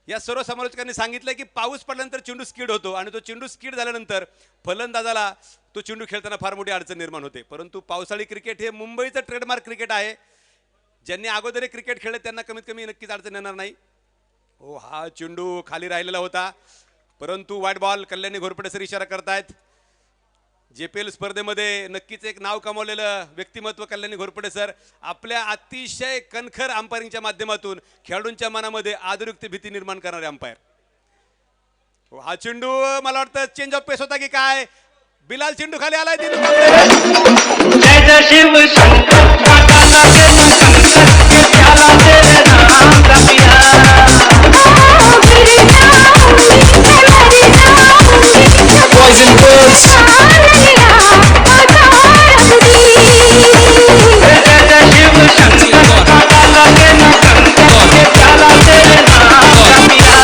या सर्व समालोचकांनी सांगितलं की पाऊस पडल्यानंतर चेंडू स्किड होतो आणि तो चेंडू स्किड झाल्यानंतर फलंदाजाला तो चेंडू खेळताना फार मोठी अडचण निर्माण होते. परंतु पावसाळी क्रिकेट हे मुंबईचं ट्रेडमार्क क्रिकेट आहे. ज्यांनी अगोदर क्रिकेट खेळले त्यांना कमीत कमी नक्कीच अडचण येणार नाही. हो हा चेंडू खाली राहिलेला होता परंतु वाईट बॉल. कल्याणी घोरपडे सर इशारा करतायत. JPL स्पर्धेमध्ये नक्कीच एक नाव कमावलेलं व्यक्तिमत्व कल्याणी घोरपडे सर आपल्या अतिशय कणखर अंपायरिंगच्या माध्यमातून खेळाडूंच्या मनामध्ये आदरयुक्त भीती निर्माण करणारे अंपायर. हा चेंडू मला वाटतं चेंज ऑफ पेस होता की काय. बिलाल चेंडू खाली आलाय. जय शिव शंकर काटा लगे न कंकर के प्याला तेरे नाम का पिया. Boys and girls, जय शिव शंकर काटा लगे न कंकर के प्याला तेरे नाम का पिया.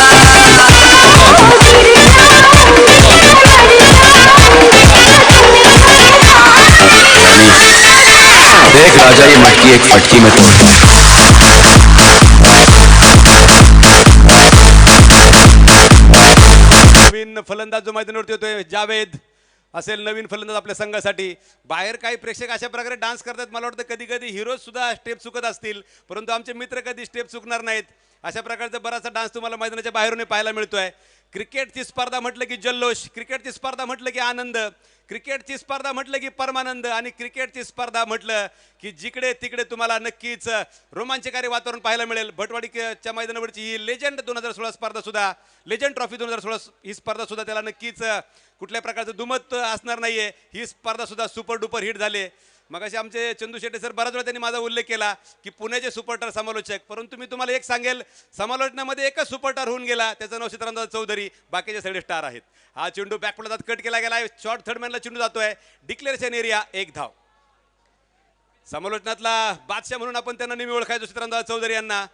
देख राजा ये मटकी एक पटकी में तोड़ता है. नवीन फलंदाज जो मैदानावरती होतोय जावेद असेल नवीन फलंदाज आपल्या संघासाठी. बाहेर काही प्रेक्षक अशा प्रकारे डान्स करतात. मला वाटतं कधी कधी हिरोज सुद्धा स्टेप चुकत असतील परंतु आमचे मित्र कधी स्टेप चुकणार नाहीत. अशा प्रकारचा बराचसा डान्स तुम्हाला मैदानाच्या बाहेरून पाहायला मिळतोय. क्रिकेटची स्पर्धा म्हटलं की जल्लोष, क्रिकेटची स्पर्धा म्हटलं की आनंद, क्रिकेटची स्पर्धा म्हटलं की परमानंद आणि क्रिकेटची स्पर्धा म्हटलं की जिकडे तिकडे तुम्हाला नक्कीच रोमांचकारी वातावरण पाहायला मिळेल. भटवाडीच्या मैदानावरची ही लेजंड 2016 स्पर्धा सुद्धा, लेजंड ट्रॉफी 2016 ही स्पर्धा सुद्धा त्याला नक्कीच कुठल्या प्रकारचं दुमत असणार नाहीये. ही स्पर्धा सुद्धा सुपर डुपर हिट झाली. मगाशी आमचे चंदू शेट्टी सर बराच वेळा त्यांनी माझा उल्लेख केला की पुण्याचे सुपरस्टार समालोचक, परंतु मी तुम्हाला एक सांगेल, समालोचनामध्ये एकच सुपरस्टार होऊन गेला, त्याचं नाव सीतारामदास चौधरी, बाकीचे सगळे स्टार आहेत. हा चेंडू बॅकफुटला कट केला गेलाय, शॉर्ट थर्ड मॅनला चेंडू जातोय, डिक्लेरेशन एरिया, 1 धाव. समालोचनातला बादशाह म्हणून आपण त्यांना नेहमी ओळखायचो सीतारामदास चौधरी यांना,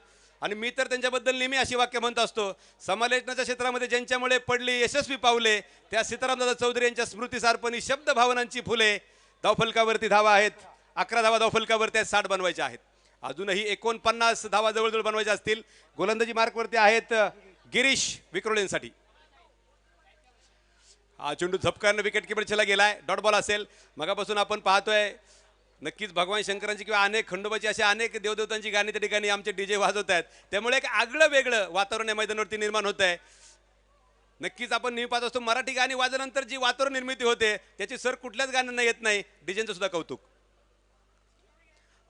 आणि मी तर त्यांच्याबद्दल नेहमी अशी वाक्य म्हणत असतो, समालोचनाच्या क्षेत्रामध्ये ज्यांच्यामुळे पडली यशस्वी पावले त्या सीतारामदास चौधरी यांच्या स्मृतीसार्पणी शब्द भावनांची फुले. धावफलकावरती धावा आहेत, 11 धावा धावफलकावरती आहेत, 60 बनवायच्या आहेत. अजूनही 49 धावा जवळजवळ बनवायच्या असतील. गोलंदाजी मार्कवरती आहेत गिरीश विक्रोळेंसाठी. हा चेंडू झपकानं विकेट किपरला गेलाय, डॉट बॉल असेल. मगापासून आपण पाहतोय नक्कीच भगवान शंकरांची किंवा अनेक खंडोबाची अशा अनेक देवदेवतांची गाणी त्या ठिकाणी आमचे डीजे वाजवत आहेत, त्यामुळे एक आगळं वेगळं वातावरण या मैदानावरती निर्माण होत आहे. नक्कीच आपण नेहमी पाहत असतो मराठी गाणी वाजल्यानंतर जी वातावरण निर्मिती होते त्याची सर कुठल्याच गाण्यांना येत नाही. डीजेंचं सुद्धा कौतुक.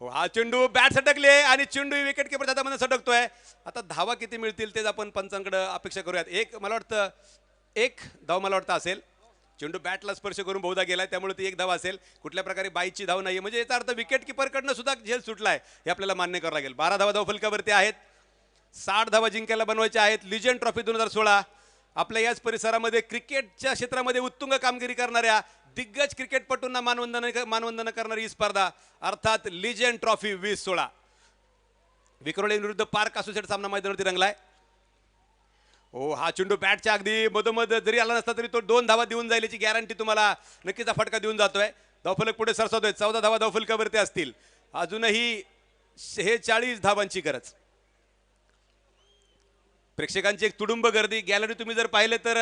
हो, हा चेंडू बॅट सटकले आणि चेंडू विकेट किपर हातामध्ये सटकतोय. आता धावा किती मिळतील तेच आपण पंचांकडे अपेक्षा करूयात. मला वाटतं 1 धाव मला वाटतं असेल. चेंडू बॅटला स्पर्श करून बहुधा गेलाय, त्यामुळे ती 1 धाव असेल. कुठल्या प्रकारे बाईची धाव नाही, म्हणजे याचा अर्थ विकेट किपरकडनं सुद्धा झेल सुटलाय हे आपल्याला मान्य करावं लागेल. 12 धावा धावफलकावरती आहेत, 60 धावा जिंकायला बनवायच्या आहेत. लिजंड ट्रॉफी 2016 आपल्या याच परिसरामध्ये क्रिकेटच्या क्षेत्रामध्ये उत्तुंग कामगिरी करणाऱ्या दिग्गज क्रिकेटपटूंना मानवंदन करणारी ही स्पर्धा, अर्थात लिजंड ट्रॉफी 2016. विक्रोळे विरुद्ध पार्क असोसिएट सामना मैदानावरती रंगलाय. हो, हा चेंडू बॅटच्या अगदी मधोमध जरी आला नसता तरी तो 2 धावा देऊन जाईल याची गॅरंटी तुम्हाला नक्कीच फटका देऊन जातोय. धावफलक पुढे सरसावतोय, 14 धावा धावफलकावरती असतील. अजूनही 46 धावांची गरज. प्रेक्षकांची एक तुडुंब गर्दी. गॅलरी तुम्ही जर पाहिले तर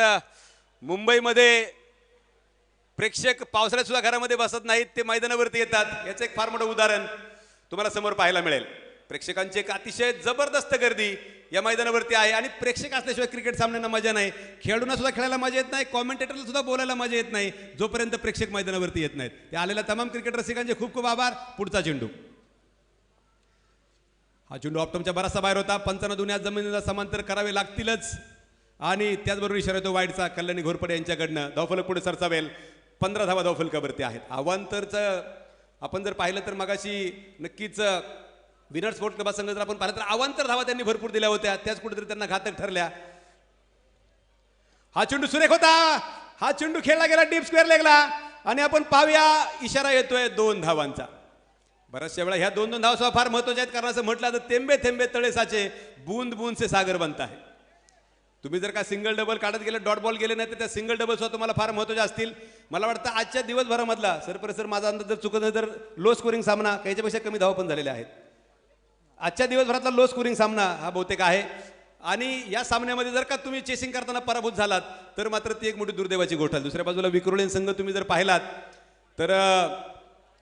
मुंबईमध्ये प्रेक्षक पावसाळ्यात सुद्धा घरामध्ये बसत नाहीत, ते मैदानावरती येतात. याचं एक फार मोठं उदाहरण तुम्हाला समोर पाहायला मिळेल. प्रेक्षकांची एक अतिशय जबरदस्त गर्दी या मैदानावरती आहे, आणि प्रेक्षक असल्याशिवाय क्रिकेट सामन्यांना मजा नाही. खेळाडूंना सुद्धा खेळायला मजा येत नाही, कॉमेंटेटरला सुद्धा बोलायला मजा येत नाही जोपर्यंत प्रेक्षक मैदानावरती येत नाहीत. ते आलेल्या तमाम क्रिकेट रसिकांचे खूप खूप आभार. पुढचा चेंडू. हा चेंडू ऑप्टमच्या बराचसा बाहेर होता. पंचांना दोन्ही हात जमिनीला समांतर करावे लागतीलच, आणि त्याचबरोबर इशारा येतो वाईडचा कल्याणी घोरपडे यांच्याकडनं. धावफलक पुढे सरसावेल. 15 धावा धावफलकावरती आहेत. अवांतरचं आपण जर पाहिलं तर मगाशी नक्कीच विनर स्पोर्ट्स क्लब संघ जर आपण पाहिलं तर अवांतर धावा त्यांनी भरपूर दिल्या होत्या, त्याच कुठेतरी त्यांना घातक ठरल्या. हा चेंडू सुरेख होता. हा चेंडू खेळला गेला डीप स्क्वेअर लेगला, आणि आपण पाहूया इशारा येतोय 2 धावांचा. बऱ्याचशा वेळा ह्या 2-2 धावा सुद्धा फार महत्वाच्या आहेत, कारण असं म्हटलं तर थेंबे थेंबे तळे साचे, बूंद बूंद से सागर बनता है. तुम्ही जर का सिंगल डबल काढत गेले, डॉट बॉल गेले नाही तर त्या सिंगल डबल सुद्धा तुम्हाला फार महत्वाच्या असतील. मला वाटतं आजच्या दिवसभरामधला सर माझा अंदाज जर चुकत नाही तर लो स्कोरिंग सामना, याच्यापेक्षा कमी धावा पण झालेल्या आहेत. आजच्या दिवसभरातला लो स्कोरिंग सामना हा बहुतेक आहे, आणि या सामन्यामध्ये जर का तुम्ही चेसिंग करताना पराभूत झालात तर मात्र ती एक मोठी दुर्दैवाची गोष्ट आहे. दुसऱ्या बाजूला विक्रोळी संघ तुम्ही जर पाहिलात तर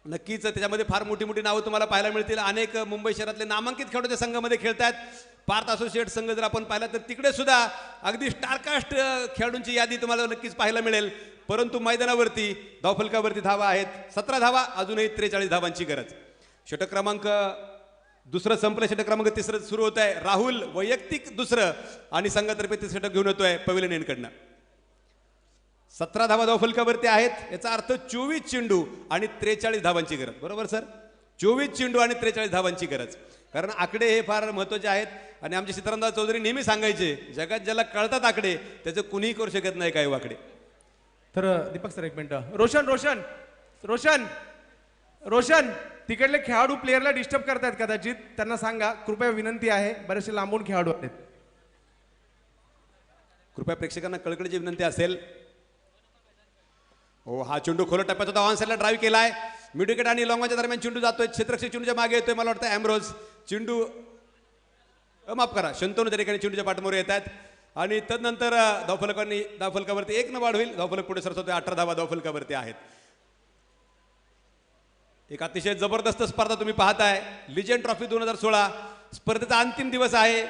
नक्कीच त्याच्यामध्ये फार मोठी मोठी नावं तुम्हाला पाहायला मिळतील. अनेक मुंबई शहरातले नामांकित खेळाडू त्या संघामध्ये खेळतात. पार्थ असोसिएट संघ जर आपण पाहिला तर तिकडे सुद्धा अगदी स्टारकास्ट खेळाडूंची यादी तुम्हाला नक्कीच पाहायला मिळेल. परंतु मैदानावरती धावफलकावरती धावा आहेत 17 धावा, अजूनही 43 धावांची गरज. षटक क्रमांक दुसरं संपलं, षटक क्रमांक तिसरं सुरू होत आहे. राहुल वैयक्तिक दुसरं आणि संघातर्फे तिसरं षटक घेऊन येतोय पवेलियन एंडकडनं. 17 धावा धावफलकावरती आहेत, याचा अर्थ 24 चेंडू आणि 43 धावांची गरज. बरोबर सर, 24 चेंडू आणि 43 धावांची गरज. कारण आकडे हे फार महत्वाचे आहेत, आणि आमचे सीतारामदास चौधरी नेहमी सांगायचे जगात ज्याला कळतात आकडे त्याचं कुणीही करू शकत नाही काही वाकडे. तर दीपक सर एक मिनिट. रोशन रोशन रोशन रोशन तिकडले खेळाडू प्लेयरला डिस्टर्ब करतायत कदाचित, त्यांना सांगा कृपया विनंती आहे. बरेचसे लांबून खेळाडू आहेत. कृपया प्रेक्षकांना कळकळीची विनंती असेल. हो, हा चेंडू खोल टप्प्यात होता, ऑन साईडला ड्राईव्ह केलाय. मिड विकेट आणि लॉंगच्या दरम्यान चेंडू जातोय, क्षेत्ररक्षक चेंडूच्या मागे येतोय. मला वाटतं अॅम्ब्रोज चेंडू माफ करा शंतनू त्या ठिकाणी चेंडूच्या पाठमोर येत आहेत, आणि तदनंतर धावफलकावरती 1 वाढ होईल. धावफलक पुढे सरसवतोय. 18 धावा धावफलकावरती आहेत. एक अतिशय जबरदस्त स्पर्धा तुम्ही पाहताय. लिजंड ट्रॉफी 2016 स्पर्धेचा अंतिम दिवस आहे.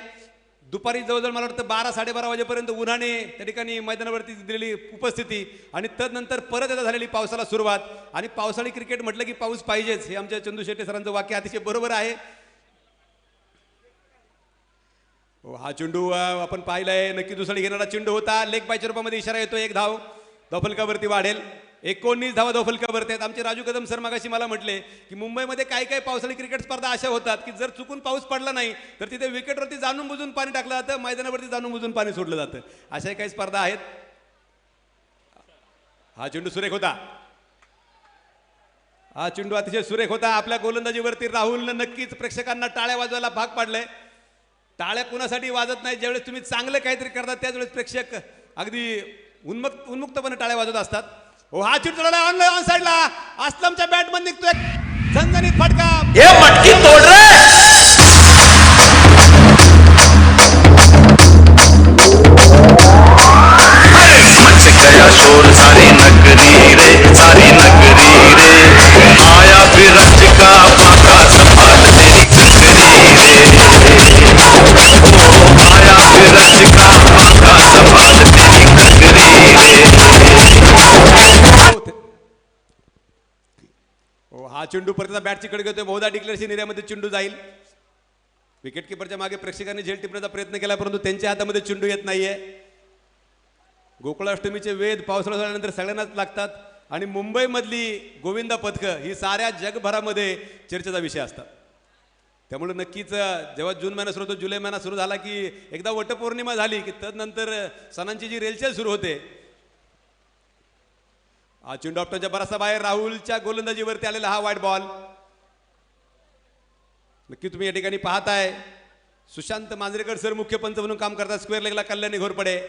दुपारी जवळजवळ मला वाटतं 12-12:30 वाजेपर्यंत उन्हाने त्या ठिकाणी मैदानावरती दिलेली उपस्थिती आणि तदनंतर परत एकदा झालेली पावसाला सुरुवात. आणि पावसाळी क्रिकेट म्हटलं की पाऊस पाहिजेच, हे आमच्या चंदू शेट्टे सरांचं वाक्य अतिशय बरोबर आहे. हा चेंडू आपण पाहिलाय, नक्की दुसरी घेणारा चेंडू होता. लेग बायच्या रूपामध्ये इशारा येतो, 1 धाव धावफलकावरती वाढेल. 19 धावा धावफलकावरती आहेत. आमचे राजू कदम सर मगाशी मला म्हटले की मुंबईमध्ये काही काही पावसाळी क्रिकेट स्पर्धा अशा होतात की जर चुकून पाऊस पडला नाही तर तिथे विकेटवरती जाणून बुजून पाणी टाकलं जातं, मैदानावरती जाणून बुजून पाणी सोडलं जातं. अशा काही स्पर्धा आहेत. हा चेंडू सुरेख होता, हा चेंडू अतिशय सुरेख होता. आपल्या गोलंदाजीवरती राहुलनं नक्कीच प्रेक्षकांना टाळ्या वाजवायला भाग पाडलंय. टाळ्या कुणासाठी वाजत नाही, ज्यावेळेस तुम्ही चांगलं काहीतरी करता त्याच वेळेस प्रेक्षक अगदी उन्मुक्तपणे टाळ्या वाजवत असतात. हो, हा चेंडू ऑन साईडला असलमच्या बॅटमन निघतोय झणझणीत फटका. ये मटकी तोड रे. मच गया शोर सारी नगरी रे, सारी नगरी रे. आया फिर रच का पाका संभाल तेरी ककरी रे. ओ आया फिर रच का पाका संभाल तेरी ककरी रे. हो, हा चेंडू परत बॅटची कडे घेतोय. बहुधा डिक्लेअरच्या निर्यामध्ये चेंडू जाईल. विकेट किपरच्या मागे प्रेक्षकांनी झेल टिपण्याचा प्रयत्न केला परंतु त्यांच्या हातामध्ये चेंडू येत नाहीये. गोकुळाष्टमीचे वेध पावसाळा झाल्यानंतर सगळ्यांनाच लागतात आणि मुंबईमधली गोविंदा पथकं ही साऱ्या जगभरामध्ये चर्चेचा विषय असतात. त्यामुळे नक्कीच जेव्हा जून महिना सुरू होतो, जुलै महिना सुरू झाला की एकदा वटपौर्णिमा झाली की तदनंतर सणांची जी रेलचेल सुरू होते. हा चेंडू ऑप्टनच्या बराचसा बाहेर, राहुलच्या गोलंदाजीवरती आलेला हा वाईट बॉल. नक्की तुम्ही या ठिकाणी पाहताय सुशांत मांजरेकर सर मुख्य पंच म्हणून काम करतात. स्क्वेअर लेगला कल्याणी घोरपडे.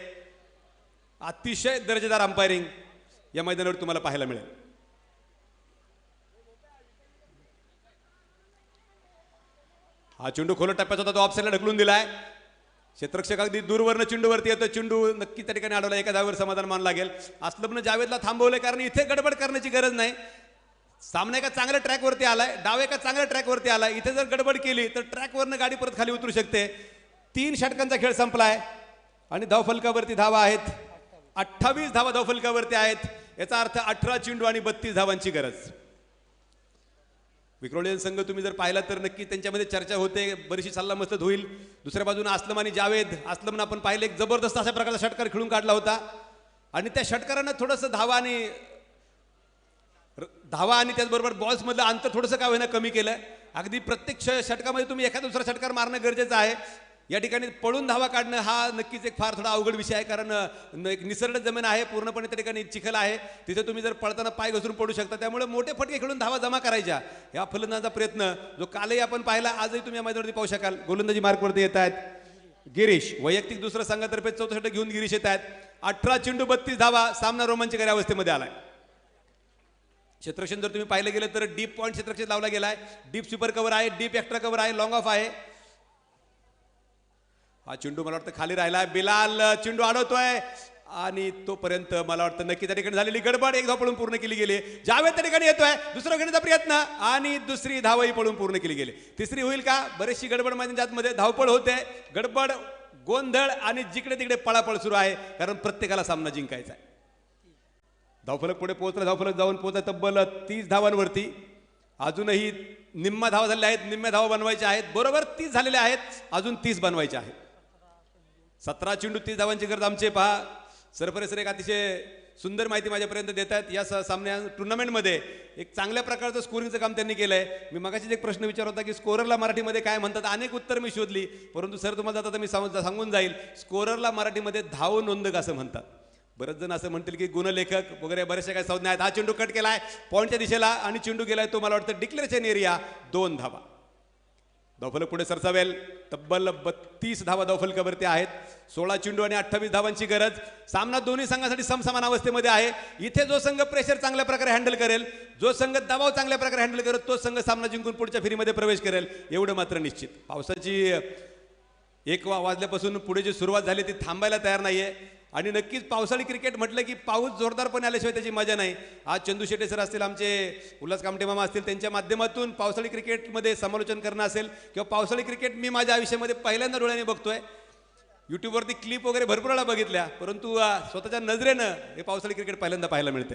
अतिशय दर्जेदार अंपायरिंग या मैदानावर तुम्हाला पाहायला मिळेल. हा चेंडू खोल टप्प्याचा होता, तो ऑफसाईडला ढकलून दिलाय. क्षेत्ररक्षक अगदी दूरवरनं चेंडूवरती येतो. चेंडू नक्की त्या ठिकाणी अडवला. एका धावेवर समाधान मान लागेल. असलमनं जावेदला थांबवलंय कारण इथे गडबड करण्याची गरज नाही. सामना एका चांगल्या ट्रॅकवरती आलाय, डाव एका चांगल्या ट्रॅकवरती आलाय. इथे जर गडबड केली तर ट्रॅकवरनं गाडी परत खाली उतरू शकते. 3 षटकांचा खेळ संपलाय आणि धावफलकावरती धावा आहेत. 28 धावा धावफलकावरती आहेत. याचा अर्थ 18 चेंडू आणि 32 धावांची गरज. विक्रोलियन संघ तुम्ही जर पाहिला तर नक्की त्यांच्यामध्ये चर्चा होते, बरीचशी सल्लामसलत होईल. दुसऱ्या बाजूने असलम आणि जावेद. असलमनं आपण पाहिलं एक जबरदस्त अशा प्रकारचा षटकार खेळून काढला होता आणि त्या षटकारानं थोडंसं धावा आणि त्याचबरोबर बॉल्समधलं अंतर थोडंसं काय होईना कमी केलं. अगदी प्रत्येक षटकामध्ये तुम्ही एखादा दुसरा षटकार मारणं गरजेचं आहे. या ठिकाणी पळून धावा काढणं हा नक्कीच एक फार थोडा अवघड विषय आहे कारण एक निसर्ग जमीन आहे, पूर्णपणे त्या ठिकाणी चिखल आहे. तिथे तुम्ही जर पळताना पाय घसरून पडू शकता. त्यामुळे मोठे फटके खेळून धावा जमा करायच्या या फलंदाजाचा प्रयत्न जो कालही आपण पाहिला, आजही तुम्ही या मैदानावरती पाहू शकाल. गोलंदाजी मार्कवरती येत आहेत गिरीश. वैयक्तिक दुसऱ्या संघातर्फे 4थं षटक घेऊन गिरीश येत आहेत. 18 चेंडू 32 धावा. सामना रोमांचकारी अवस्थेमध्ये आलाय. क्षेत्ररक्षण जर तुम्ही पाहिलं गेलं तर डीप पॉईंट क्षेत्ररक्षण लावला गेलाय. डीप स्वीपर कव्हर आहे, डीप एक्स्ट्रा कव्हर आहे, लॉंग ऑफ आहे. हा चेंडू मला वाटतं खाली राहिला. बिलाल चेंडू अडवतोय आणि तोपर्यंत मला वाटतं नक्की त्या ठिकाणी झालेली गडबड. एक धाव पळून पूर्ण केली गेली. जावेद त्या ठिकाणी येतोय, दुसरा घेण्याचा प्रयत्न आणि दुसरी धावही पळून पूर्ण केली गेली. तिसरी होईल का? बरीचशी गडबड मैदानाच्या मध्ये धावपळ होते, गडबड, गोंधळ आणि जिकडे तिकडे पळापळ सुरू आहे कारण प्रत्येकाला सामना जिंकायचा आहे. धावफलक पुढे पोहोचला. धावफलक जाऊन पोहोचला तब्बल 30 धावांवरती. अजूनही निम्मा धावा झालेल्या आहेत, निम्म्या धावा बनवायच्या आहेत. बरोबर 30 झालेल्या आहेत, अजून 30 बनवायच्या आहेत. 17 चेंडू 30 धावांची गरज. आमचे पहा सरपरेसर एक अतिशय सुंदर माहिती माझ्यापर्यंत देत आहेत. या सामन्या टुर्नामेंटमध्ये एक चांगल्या प्रकारचं स्कोरिंगचं काम त्यांनी केलंय. मी मगाशीच एक प्रश्न विचारला होता की स्कोररला मराठीमध्ये काय म्हणतात. अनेक उत्तर मी शोधली परंतु सर तुम्हाला आता मी सांगून जाईल. स्कोररला मराठीमध्ये धाव नोंदक असं म्हणतात. बरेच जण असं म्हणतील की गुणलेखक वगैरे बरेचशा काही संज्ञा आहेत. हा चेंडू कट केलाय पॉईंटच्या दिशेला आणि चेंडू गेलाय तो मला वाटतं डिक्लेरेशन एरिया. 2 धावा. धावफलक पुढे सरसावेल. तब्बल 32 धावा धावफलकावरती आहेत. 16 चेंडू आणि 28 धावांची गरज. सामना दोन्ही संघांसाठी समसमान अवस्थेमध्ये आहे. इथे जो संघ प्रेशर चांगल्या प्रकारे हँडल करेल, जो संघ दबाव चांगल्या प्रकारे हँडल करेल, तो संघ सामना जिंकून पुढच्या फेरीमध्ये प्रवेश करेल एवढं मात्र निश्चित. पावसाची 1 वाजल्यापासून पुढे जी सुरुवात झाली ती थांबायला तयार नाहीये आणि नक्कीच पावसाळी क्रिकेट म्हटलं की पाऊस जोरदारपणे आल्याशिवाय त्याची मजा नाही. आज चंदू शेट्टे सर असतील, आमचे उल्हास कामटे मामा असतील, त्यांच्या माध्यमातून पावसाळी क्रिकेटमध्ये समालोचन करणं असेल किंवा पावसाळी क्रिकेट मी माझ्या आयुष्यामध्ये पहिल्यांदा डोळ्याने बघतोय. युट्यूबवरती क्लिप वगैरे भरपूर वेळा बघितल्या, परंतु स्वतःच्या नजरेनं हे पावसाळी क्रिकेट पहिल्यांदा पाहायला मिळते.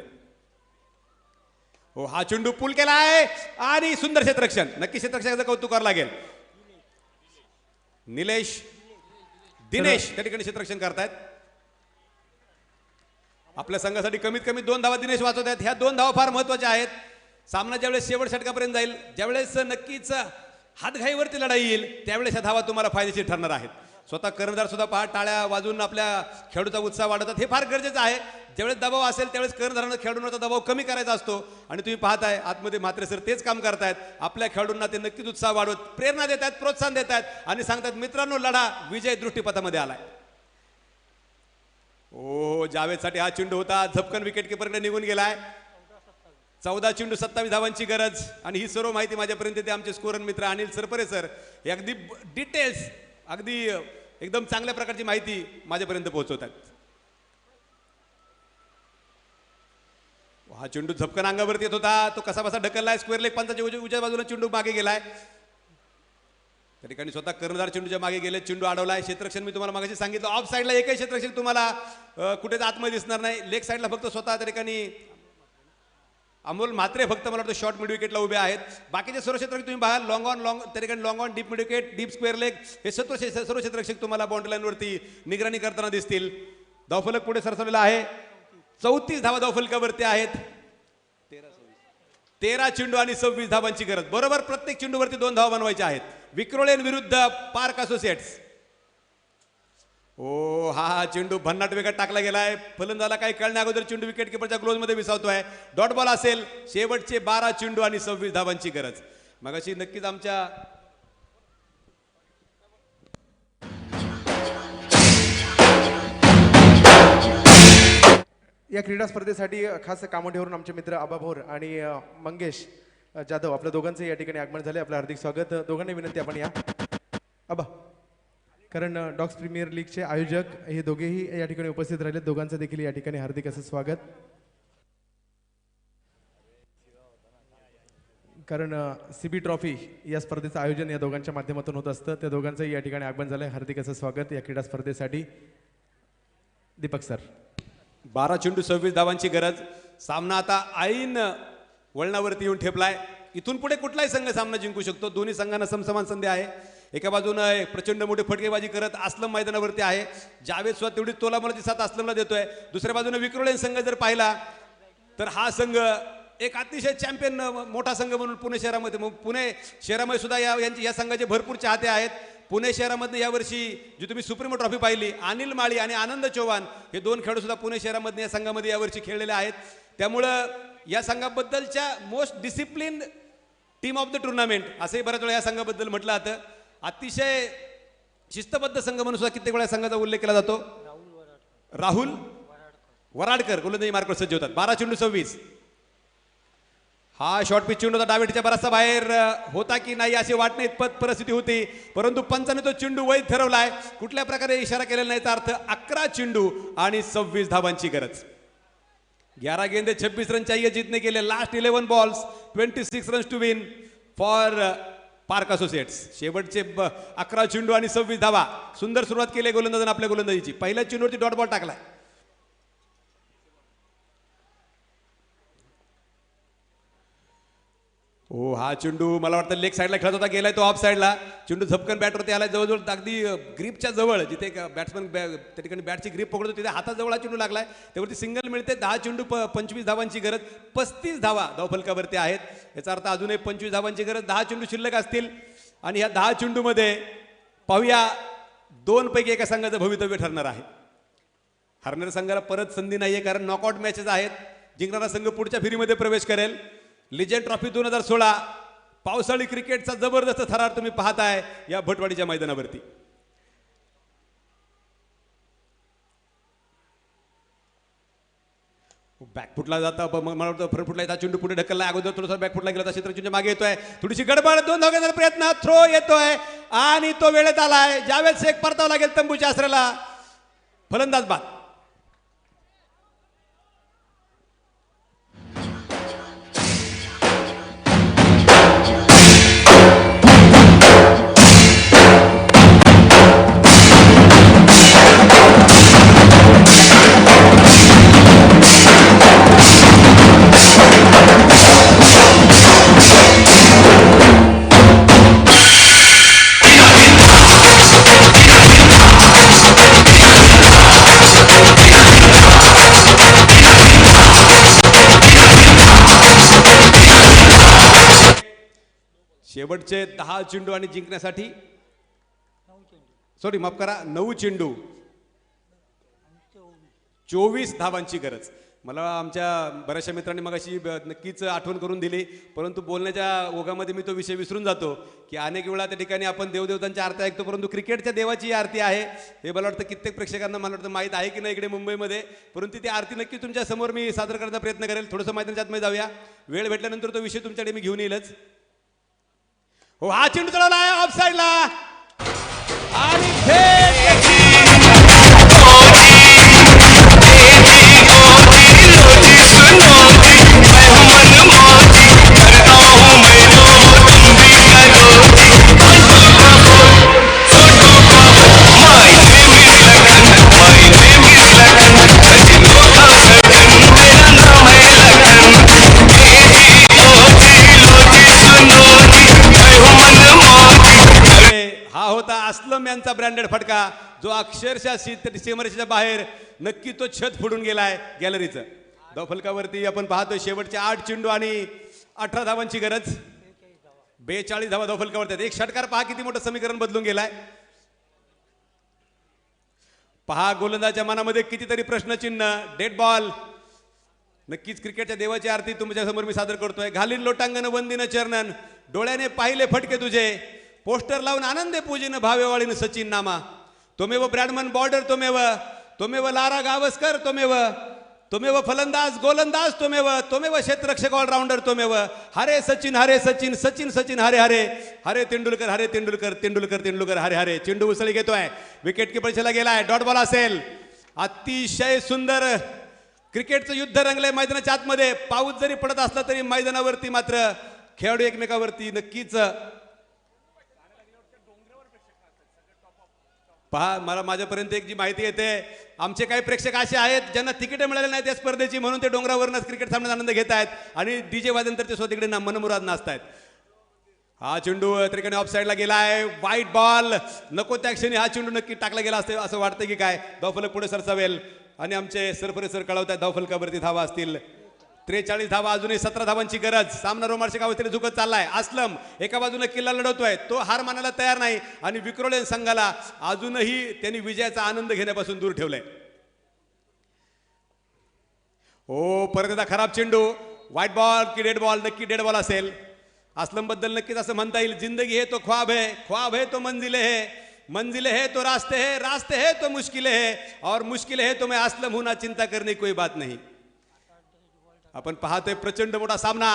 हो, हा चेंडू पूल केला आहे आणि सुंदर क्षेत्ररक्षण. नक्की क्षेत्ररक्षणाचं कौतुक करावं लागेल. दिनेश त्या ठिकाणी क्षेत्ररक्षण करतायत. आपल्या संघासाठी कमीत कमी 2 धावा दिनेश वाचवत आहेत. ह्या 2 धावा फार महत्वाच्या आहेत. सामना ज्यावेळेस शेवट षटकापर्यंत जाईल, ज्यावेळेस नक्कीच हातघाईवरती लढाई येईल, त्यावेळेस ह्या धावा तुम्हाला फायदेशीर ठरणार आहेत. स्वतः कर्णधार सुद्धा पहा टाळ्या वाजून आपल्या खेळाडूचा उत्साह वाढवतात. हे फार गरजेचं आहे. ज्यावेळेस दबाव असेल त्यावेळेस कर्णधारानं खेळाडूंवरचा दबाव कमी करायचा असतो. आणि तुम्ही पाहताय आतमध्ये म्हात्रे सर तेच काम करतायत. आपल्या खेळाडूंना ते नक्कीच उत्साह वाढवत प्रेरणा देत आहेत, प्रोत्साहन देत आहेत आणि सांगतात मित्रांनो लढा विजय दृष्टीपथामध्ये आलाय. ओ, जावेदसाठी हा चेंडू होता, झपकन विकेट किपरकडे निघून गेलाय. 14 चेंडू 27 धावांची गरज. आणि ही सर्व माहिती माझ्यापर्यंत ते आमचे स्कोरर मित्र अनिल सरपरे सर हे अगदी डिटेल्स, अगदी एकदम चांगल्या प्रकारची माहिती माझ्यापर्यंत पोहोचवतात. हा चेंडू झपकन अंगावरती येत होता, तो कसा बसा ढकललाय. स्क्वेअर लेग पंचाच्या उजव्या बाजूला चेंडू मागे गेलाय. त्या ठिकाणी स्वतः कर्णधार चेंडूच्या मागे गेले, चेंडू अडवलाय. क्षेत्ररक्षण मी तुम्हाला मागाशी सांगितलं, ऑफ साईडला एकही क्षेत्ररक्षण तुम्हाला कुठेच आतमध्ये दिसणार नाही. लेग साईडला फक्त स्वतः त्या ठिकाणी अमोल म्हात्रे फक्त मला वाटतं शॉर्ट मिड विकेटला उभे आहेत. बाकीचे सर्व क्षेत्ररक्षक तुम्ही बघा, लॉंग त्या ठिकाणी long on, deep mid wicket, deep square leg, हे सर्व क्षेत्ररक्षक तुम्हाला बाउंड्री लाईनवरती निगराणी करताना दिसतील. धावफलक पुढे सरसवलेला आहे. 34 धावा धावफलकावरती आहेत. 13 चेंडू आणि 26 धावांची गरज. बरोबर प्रत्येक चेंडूवरती 2 धावा बनवायच्या आहेत. विक्रोळेन विरुद्ध पार्क असोसिएट्स. ओ, हा चेंडू भन्नाट वेगात टाकला गेलाय. फलंदाला काही कळण्या अगोदर चेंडू विकेट किपरच्या क्लोज मध्ये विसावतोय. डॉट बॉल असेल. शेवटचे 12 चेंडू आणि 26 धावांची गरज. मगाशी नक्कीच आमच्या या क्रीडा स्पर्धेसाठी खास कामोठीवरून आमचे मित्र आबा भोर आणि मंगेश जाधव आपल्या दोघांचं या ठिकाणी आगमन झाले. आपलं हार्दिक स्वागत. दोघांनी विनंती आपण या आबा, कारण डॉग्स प्रीमियर लीगचे आयोजक हे दोघेही या ठिकाणी उपस्थित राहिले. दोघांचं देखील या ठिकाणी हार्दिक असं स्वागत. कारण CB ट्रॉफी या स्पर्धेचं आयोजन या दोघांच्या माध्यमातून होत असतं. त्या दोघांचंही या ठिकाणी आगमन झालंय. हार्दिक असं स्वागत या क्रीडा स्पर्धेसाठी. दीपक सर. 12 चेंडू 26 धावांची गरज. सामना आता ऐन वळणावरती येऊन ठेपलाय. इथून पुढे कुठलाही संघ सामना जिंकू शकतो. दोन्ही संघांना समसमान संधी आहे. एका बाजूने प्रचंड मोठी फटकेबाजी करत असलम मैदानावरती आहे. जावेद स्वतः तेवढी तोलामोलाची साथ असलमला देतोय. दुसऱ्या बाजूने विक्रोळेन संघ जर पाहिला तर हा संघ एक अतिशय चॅम्पियन मोठा संघ म्हणून पुणे शहरामध्ये, मग पुणे शहरामध्ये सुद्धा या संघाचे भरपूर चाहते आहेत. पुणे शहरामध्ये यावर्षी जी तुम्ही सुप्रीमो ट्रॉफी पाहिली, अनिल माळी आणि आनंद चव्हाण हे 2 खेळाडू सुद्धा पुणे शहरामध्ये या संघामध्ये यावर्षी खेळलेले आहेत. त्यामुळं या संघाबद्दलच्या most discipline team of the tournament असंही बऱ्याच वेळा या संघाबद्दल म्हटलं जातं. अतिशय शिस्तबद्ध संघ म्हणून सुद्धा कित्येक वेळा संघाचा उल्लेख केला जातो. राहुल वराडकर गोलंदाजी मार्कवर सज्ज होतात. 12 चेंडू 26. हा शॉर्ट पिच चेंडू होता. डावीच्या बराचसा बाहेर होता की नाही अशी वाटणे इतपत परिस्थिती होती, परंतु पंचाने तो चेंडू वैध ठरवलाय. कुठल्या प्रकारे इशारा केलेला नाही, अर्थ 11 चेंडू आणि 26 धावांची गरज. 11 गेंदे 26 रन चाहिए जीतने के लिए. Last 11 balls 26 runs to win for Park Associates. शेवटचे 11 चेंडू आणि 26 धावा. सुंदर सुरुवात केली गोलंदाजाने आपल्या गोलंदाजीची. पहिल्या चेंडूवरती डॉट बॉल टाकलाय. हो, हा चेंडू मला वाटतं लेग साईडला खेळत होता, गेलाय तो ऑफ साईडला. चेंडू झपकन बॅटवरती आलाय, जवळजवळ अगदी ग्रीपच्या जवळ, जिथे बॅट्समन त्या ठिकाणी बॅटची ग्रीप पकडतो तिथे हाताजवळ हा चेंडू लागलाय. त्यावरती सिंगल मिळते. 10 चेंडू 25 धावांची गरज. 35 धावा धावफलकावरती आहेत. याचा अर्थ अजूनही 25 धावांची गरज. 10 चेंडू शिल्लक असतील आणि ह्या 10 चेंडूमध्ये पाहूया 2 पैकी एका संघाचं भवितव्य ठरणार आहे. हरणाऱ्या संघाला परत संधी नाहीये, कारण नॉकआउट मॅचेस आहेत. जिंकणारा संघ पुढच्या फेरीमध्ये प्रवेश करेल. लिजेंड ट्रॉफी 2016 पावसाळी क्रिकेटचा जबरदस्त थरार तुम्ही पाहताय या भटवाडीच्या मैदानावरती. बॅकफुटला जाता, मला वाटतं फ्रंटफुटला येतात. चेंडू पुढे ढकलला. अगोदर थोडासा बॅकफुटला गेला, क्षेत्ररक्षणाच्या मागे येतोय. थोडीशी गडबड. 2 धावा घेण्याचा प्रयत्न. थ्रो येतोय आणि तो वेळेत आलाय. जावेद शेख परतावा लागेल तंबूच्या आसऱ्याला. फलंदाज बाद. शेवटचे 10 चेंडू आणि जिंकण्यासाठी सॉरी माफ करा 9 चेंडू 24 धावांची गरज. मला आमच्या बऱ्याचशा मित्रांनी मगाशी नक्कीच आठवण करून दिली, परंतु बोलण्याच्या ओघामध्ये मी तो विषय विसरून जातो की अनेक वेळा त्या ठिकाणी आपण देवदेवतांच्या आरती ऐकतो, परंतु क्रिकेटच्या देवाची आरती आहे हे मला वाटतं कित्येक प्रेक्षकांना मला वाटतं माहीत आहे की नाही इकडे मुंबईमध्ये, परंतु ती आरती नक्की तुमच्या समोर मी सादर करण्याचा प्रयत्न करेल. थोडंसं मैदानाच्या आतमध्ये जाऊया, वेळ भेटल्यानंतर तो विषय तुमच्याकडे मी घेऊन येईलच. हो हा चेंडू चढवला आहे ऑफ साईडला आणि असलम यांचा ब्रँडेड फटका जो अक्षरशः सीमारेषेच्या बाहेर नक्की तो छत फोडून गेलाय गॅलरीचं. धावफलकावरती आपण पाहतोय शेवटचे 8 चेंडू आणि 18 धावांची गरज. 42 धावा धावफलकावरती. एक षटकार पहा किती मोठं समीकरण बदलून गेलाय. पहा गोलंदाजाच्या मनामध्ये कितीतरी प्रश्नचिन्ह. Dead ball. नक्कीच क्रिकेटच्या देवाची आरती तुमच्या समोर मी सादर करतोय. घालीन लोटांगण वंदिन चरणन, डोळ्याने पाहिले फटके तुझे, पोस्टर लावून आनंदे पूजिन भावेवाळीन सचिन नामा, तोमेव ब्रॅडमन बॉर्डर तोमेव, तोमेव लारा गावस्कर तोमेव, तोमेव फलंदाज गोलंदाज तोमेव, तोमेव क्षेत्ररक्षक ऑलराऊंडर तोमेव, हरे सचिन सचिन सचिन हरे हरे, हरे तेंडुलकर तेंडुलकर हरे हरे. चेंडू उसळी घेतोय, विकेट किपरला गेलाय, डॉट बॉल असेल. अतिशय सुंदर क्रिकेटचं युद्ध रंगलंय मैदानाच्या आतमध्ये. पाऊस जरी पडत असला तरी मैदानावरती मात्र खेळाडू एकमेकावरती नक्कीच. पहा मला माझ्यापर्यंत एक जी माहिती येते, आमचे काही प्रेक्षक असे आहेत ज्यांना तिकीटं मिळाले नाही त्या स्पर्धेची, म्हणून ते डोंगरावरनच क्रिकेट सामन्याचा आनंद घेत आहेत आणि डीजे वादन तर ते स्वतः तिकडे मनमुराद नाचतायत. हा चेंडू त्रिकोणी ऑफ साईडला गेलाय. वाईट बॉल. नको त्या क्षणी हा चेंडू नक्की टाकला गेला असते असं वाटतं की काय. धावफलक पुढे सरसावेल आणि आमचे सरफरे सर कळवतात धावफलकावरती धावा असतील 43 धावा. अजूनही 17 धावांची गरज. सामना रोमांचक अवस्थेने झुकत चाललाय. असलम एका बाजूने किल्ला लढवतोय, तो हार मानायला तयार नाही आणि विक्रोळी संघाला अजूनही त्यांनी विजयाचा आनंद घेण्यापासून दूर ठेवलाय. हो परत एकदा खराब चेंडू. व्हाईट बॉल की डेड बॉल. नक्की डेड बॉल असेल. असलम बद्दल नक्कीच असं म्हणता येईल, जिंदगी है तो ख्वाब है, ख्वाब है तो मंजिले है, मंजिले है तो रास्ते है, रास्ते है तो मुश्किलें है, और मुश्किलें है तो मैं असलम हूं ना, चिंता करने कोई बात नहीं. आपण पाहतोय प्रचंड मोठा सामना.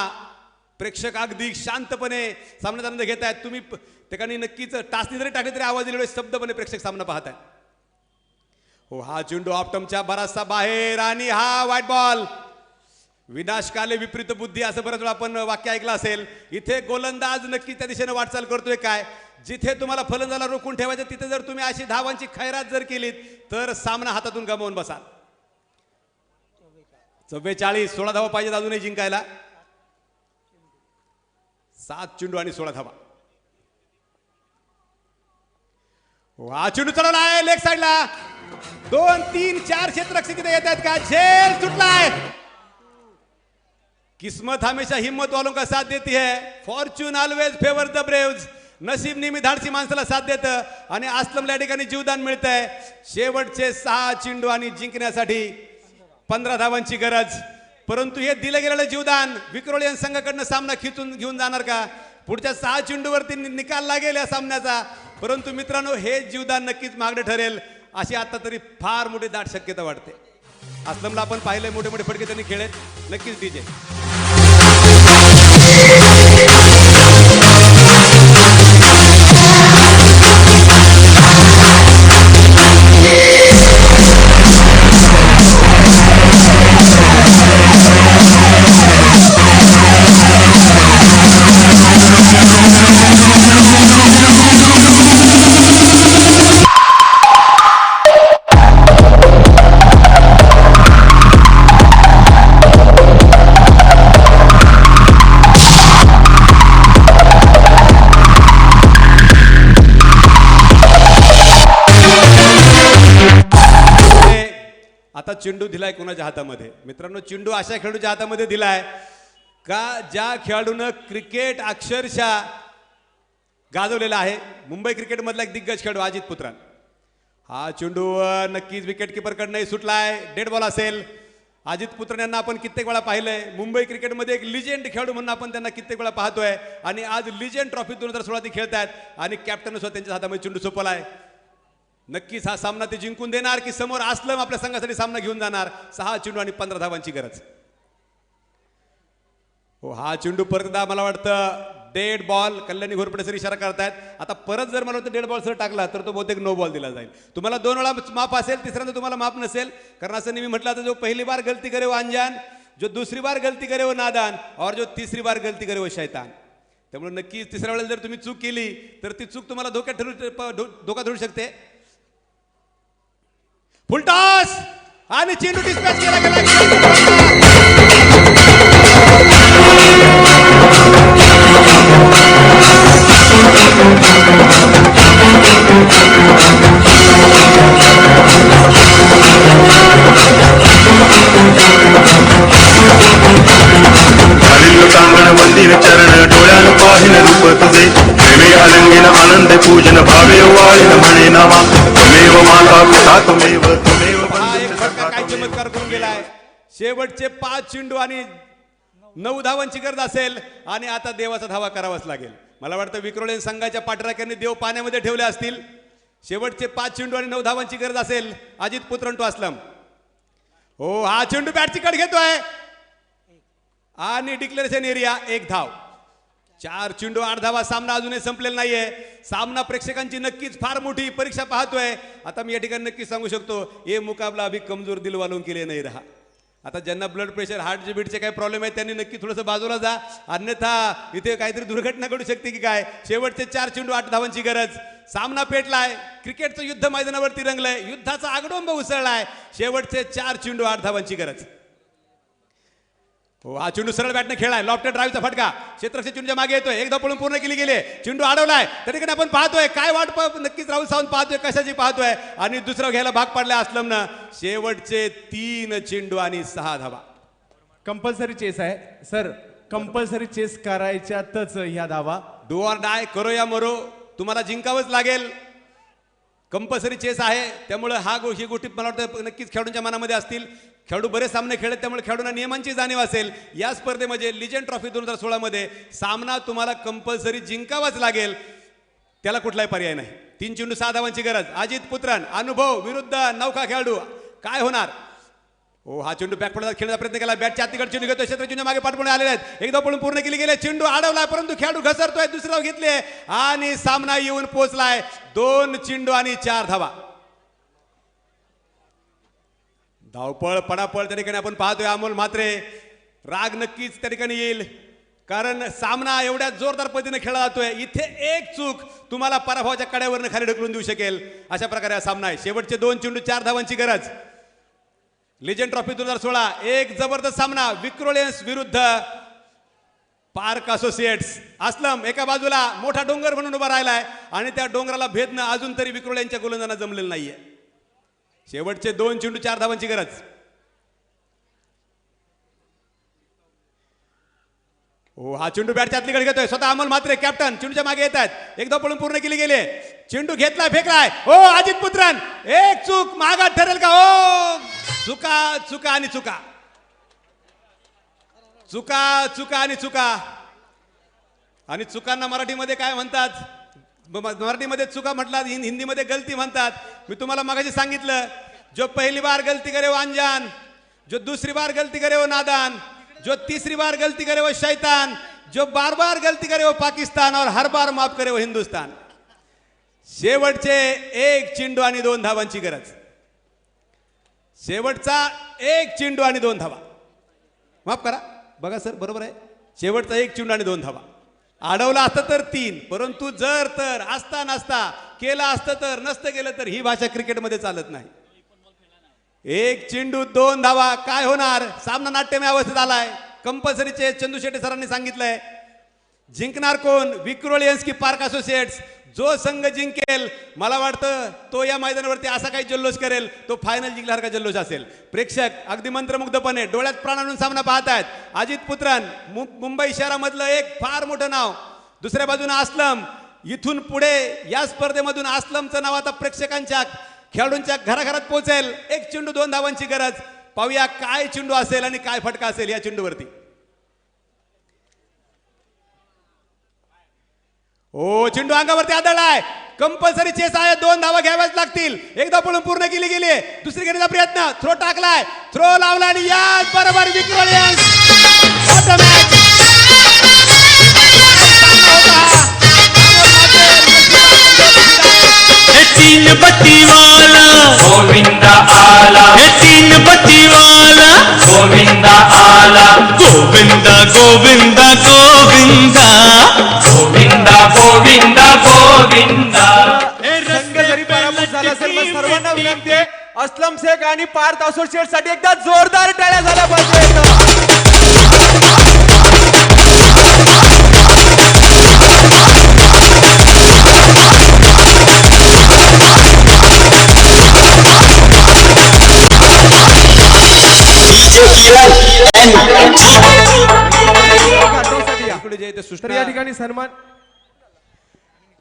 प्रेक्षक अगदी शांतपणे सामन्याचा आनंद घेत आहेत. तुम्ही ठिकाणी नक्कीच टाचणी जरी टाकली तरी आवाज दिलेले शब्दपणे प्रेक्षक सामना पाहत आहेत. हो हा चेंडू ऑप्टमच्या बराचसा बाहेर आणि हा व्हाईट बॉल. विनाशकाले विपरीत बुद्धी असं बऱ्याच वेळा आपण वाक्य ऐकलं असेल. इथे गोलंदाज नक्की त्या दिशेने वाटचाल करतोय काय. जिथे तुम्हाला फलंदाजाला रोखून ठेवायचं तिथे जर तुम्ही अशी धावांची खैरात जर केलीत तर सामना हातातून गमावून बसाल. 44 16 धावा पाहिजेत अजूनही जिंकायला. 7 चेंडू आणि 16 धावा. हा चेंडू चढवला आहे लेग साईडला. 2 3 4 क्षेत्ररक्षक इथे येत आहेत का. झेल सुटलाय. किस्मत हमेशा हिम्मत वालों का साथ देती है. Fortune always favour the Braves. नसीब नेहमी धाडसी माणसाला साथ देतं आणि असलमला या ठिकाणी जीवदान मिळतंय. शेवटचे 6 चेंडू आणि जिंकण्यासाठी 15 धावांची गरज. परंतु हे दिलं गेलेलं जीवदान विक्रोळी संघाकडनं सामना खिचून घेऊन जाणार का. पुढच्या 6 चेंडूवरती निकाल लागेल या सामन्याचा. परंतु मित्रांनो हे जीवदान नक्कीच मागणं ठरेल अशी आता तरी फार मोठी दाट शक्यता वाटते. असलमला आपण पाहिलंय मोठे मोठे फटके त्यांनी खेळत. नक्कीच डीजे आता चेंडू दिलाय कोणाच्या हातामध्ये. मित्रांनो चेंडू अशा खेळाडूच्या हातामध्ये दिलाय का ज्या खेळाडूनं क्रिकेट अक्षरशः गाजवलेला आहे. मुंबई क्रिकेटमधला एक दिग्गज खेळाडू अजित पुत्रान. हा चेंडू नक्कीच विकेट किपरकडनंही सुटलाय. डेड बॉल असेल. अजित पुत्रान यांना आपण कित्येक वेळा पाहिलंय. मुंबई क्रिकेटमध्ये एक लिजेंड खेळाडू म्हणून आपण त्यांना कित्येक वेळा पाहतोय आणि आज लिजेंड ट्रॉफी 2016 ते खेळतात आणि कॅप्टन सुद्धा त्यांच्या हातामध्ये चेंडू सोपवलाय. नक्कीच हा सामना ते जिंकून देणार की समोर असलम आपल्या संघासाठी सामना घेऊन जाणार. 6 चेंडू आणि 15 धावांची गरज. हो हा चेंडू परत मला वाटतं dead ball. Kalyani Ghorpade sir इशारा करतायत. आता परत जर मला वाटतं डेड बॉल सर टाकला तर तो बहुतेक नो बॉल दिला जाईल. तुम्हाला 2 वेळा माफ असेल, तिसऱ्यांदा तुम्हाला माफ नसेल. कारण असं नेहमी म्हटलं तर जो पहिली बार गलती करे वो अनजान, जो दूसरी बार गलती करे वो नादान और जो तीसरी बार गलती करे वो शैतान. त्यामुळे नक्कीच तिसऱ्या वेळेला जर तुम्ही चूक केली तर ती चूक तुम्हाला धोका ठरू शकते. फुल टॉस आणि चेंडू डिस्पॅच केला गेला. मंदिर चरण डोळ्यानं पाहिन रूप तुझे प्रेमे अलंगिन आनंद पूजन भावे वाळीन म्हणे नामा त्वमेव माता पिता त्वमेव त्वमेव हा एक फटका काय चमत्कार करून गेलाय. शेवटचे 5 चेंडू आणि 9 धावांची गरज असेल आणि आता देवाचा धावा करावाच लागेल. मला वाटतं विक्रोळे संघाच्या पाठराख्यांनी देव पाण्यामध्ये ठेवले असतील. शेवटचे 5 चेंडू आणि 9 धावांची गरज असेल. अजित पुत्रन टू असलम. हो हा चेंडू बॅटची कट घेतोय आणि डिक्लेरेशन एरिया 1 धाव. 4 चेंडू 8 धावा. सामना अजूनही संपलेला नाहीये. सामना प्रेक्षकांची नक्कीच फार मोठी परीक्षा पाहतोय. आता मी या ठिकाणी नक्कीच सांगू शकतो ये मुकाबला अभी कमजोर दिल वालों के लिए नहीं रहा. आता ज्यांना ब्लड प्रेशर हार्ट बीटचे काही प्रॉब्लेम आहेत त्यांनी नक्की थोडंसं बाजूला जा, अन्यथा इथे काहीतरी दुर्घटना घडू शकते की काय. शेवटचे 4 चेंडू 8 धावांची गरज. सामना पेटलाय. क्रिकेटचं युद्ध मैदानावरती रंगलंय. युद्धाचा आगडोंब उसळलाय. शेवटचे 4 चेंडू 8 धावांची गरज. हो हा चेंडू सरळ बॅटने खेळलाय. लॉफ्टेड ड्राईव्हचा फटका क्षेत्ररक्षक चेंडूच्या मागे येतोय. एकदा पळून पूर्ण केली गेली. चेंडू अडवलाय. त्या ठिकाणी आपण पाहतोय काय वाट नक्कीच राहुल सावंत पाहतोय कशाची पाहतोय आणि दुसरं घ्यायला भाग पडलाय असलमनं. शेवटचे 3 चेंडू आणि 6 धावा. कंपल्सरी चेस आहे सर. कंपल्सरी चेस करायच्यातच ह्या धावा. डू ऑर डाय, करो या मरो, तुम्हाला जिंकावंच लागेल. कंपल्सरी चेस आहे त्यामुळे ही गोष्टी मला वाटतं नक्कीच खेळाडूंच्या मनामध्ये असतील. खेळाडू बरेच सामने खेळत त्यामुळे खेळाडूंना नियमांची जाणीव असेल. या स्पर्धेमध्ये लिजेंड ट्रॉफी 2016 मध्ये सामना तुम्हाला कंपल्सरी जिंकावाच लागेल. त्याला कुठलाही पर्याय नाही. 3 चेंडू 6 धावांची गरज. अजित पुत्रन अनुभव विरुद्ध नौका खेळाडू. काय होणार. हो हा चेंडू बॅकफुटला खेळण्याचा प्रयत्न केला. बॅटच्या आतीकडे चेंडू घेतोय. क्षेत्ररक्षक मागे पाठपुणे आलेले आहेत. एकदा पळून पूर्ण केली गेले. चेंडू अडवलाय परंतु खेळाडू घसरतोय. दुसरा घेतले आणि सामना येऊन पोहोचलाय. 2 चेंडू आणि 4 धावा. धावपळ पडापळ त्या ठिकाणी आपण पाहतोय. अमोल म्हात्रे राग नक्कीच त्या ठिकाणी येईल कारण सामना एवढ्या जोरदार पद्धतीने खेळला जातोय. इथे एक चूक तुम्हाला पराभवाच्या कड्यावरनं खाली ढकलून देऊ शकेल. अशा प्रकारे हा सामना आहे. शेवटचे 2 चेंडू 4 धावांची गरज. लिजेंड ट्रॉफी 2016 एक जबरदस्त सामना. विक्रोलियन्स विरुद्ध पार्क असोसिएट्स. असलम एका बाजूला मोठा डोंगर म्हणून उभा राहिलाय आणि त्या डोंगराला भेदणं अजून तरी विक्रोलियन्सच्या गोलंदाजांना जमलेलं नाहीये. शेवटचे 2 चेंडू 4 धावांची गरज. हो हा चेंडू बॅटच्या आतलीकडे घेतोय. स्वतः अमोल म्हात्रे कॅप्टन चेंडूच्या मागे येत आहेत. एकदा पळून पूर्ण केली गेले. चेंडू घेतलाय फेकलाय. हो अजित पुत्रन एक चूक मागात ठरेल का. हो चुका चुका आणि चुका. चुका चुका आणि चुका. आणि चुकांना मराठीमध्ये काय म्हणतात. मराठीमध्ये चुका म्हटलात, हिंदीमध्ये गलती म्हणतात. मी तुम्हाला मगाशी सांगितलं जो पहली बार गलती करे वो अनजान, जो दूसरी बार गलती करे वो नादान, जो तीसरी बार गलती करे वो शैतान, जो बार बार गलती करे वो पाकिस्तान और हर बार माफ करे वो हिंदुस्तान. शेवटचे 1 चेंडू आणि 2 धावांची गरज. शेवटचा 1 चेंडू आणि 2 धावा. माफ करा बघा सर बरोबर आहे. शेवटचा 1 चेंडू आणि 2 धावा. अडवला असतं तर 3 परंतु जर तर असता नसता केला असतं तर नसतं केलं तर ही भाषा क्रिकेटमध्ये चालत नाही. 1 चेंडू 2 धावा. काय होणार. सामना नाट्यमय अवस्थेत आलाय. कंपल्सरीचे चंदू शेट्टी सरांनी सांगितलंय. जिंकणार कोण. विक्रोलियन्स की पार्क असोसिएट्स. जो संघ जिंकेल मला वाटतं तो या मैदानावरती असा काही जल्लोष करेल तो फायनल जिंकल्यासारखा जल्लोष असेल. प्रेक्षक अगदी मंत्रमुग्धपणे डोळ्यात प्राण आणून सामना पाहत आहेत. अजित पुत्रन मुंबई शहरामधलं एक फार मोठं नाव. दुसऱ्या बाजूने असलम इथून पुढे या स्पर्धेमधून असलमचं नाव आता प्रेक्षकांच्या खेळाडूंच्या घराघरात पोहोचेल. एक चेंडू 2 धावांची गरज. पाहूया काय चेंडू असेल आणि काय फटका असेल या चेंडूवरती. ओ चेंडू अंगावरती आदळलाय. कंपल्सरी चेस आहे. 2 धावा घ्याव्याच लागतील. एकदा पळून पूर्ण केली गेली. दुसरी घेण्याचा प्रयत्न. थ्रो टाकलाय. थ्रो लावला आणि याच बरोबर विक्रोलियन्स हे 3 बत्ती वाला गोविंदा आला हे 3 बत्ती वाला गोविंदा आला गोविंदा गोविंदा गोविंदा गोविंदा गोविंदा गोविंदा. संघ जरी पराभूत झाला असेल पण सर्वांना विनंती आहे असलम शेख आणि पार्थ असोसिएट साठी एकदा जोरदार टाळ्या झाल्या पाहिजे. इकडे जे इथे तर सुष्टा या ठिकाणी सन्मान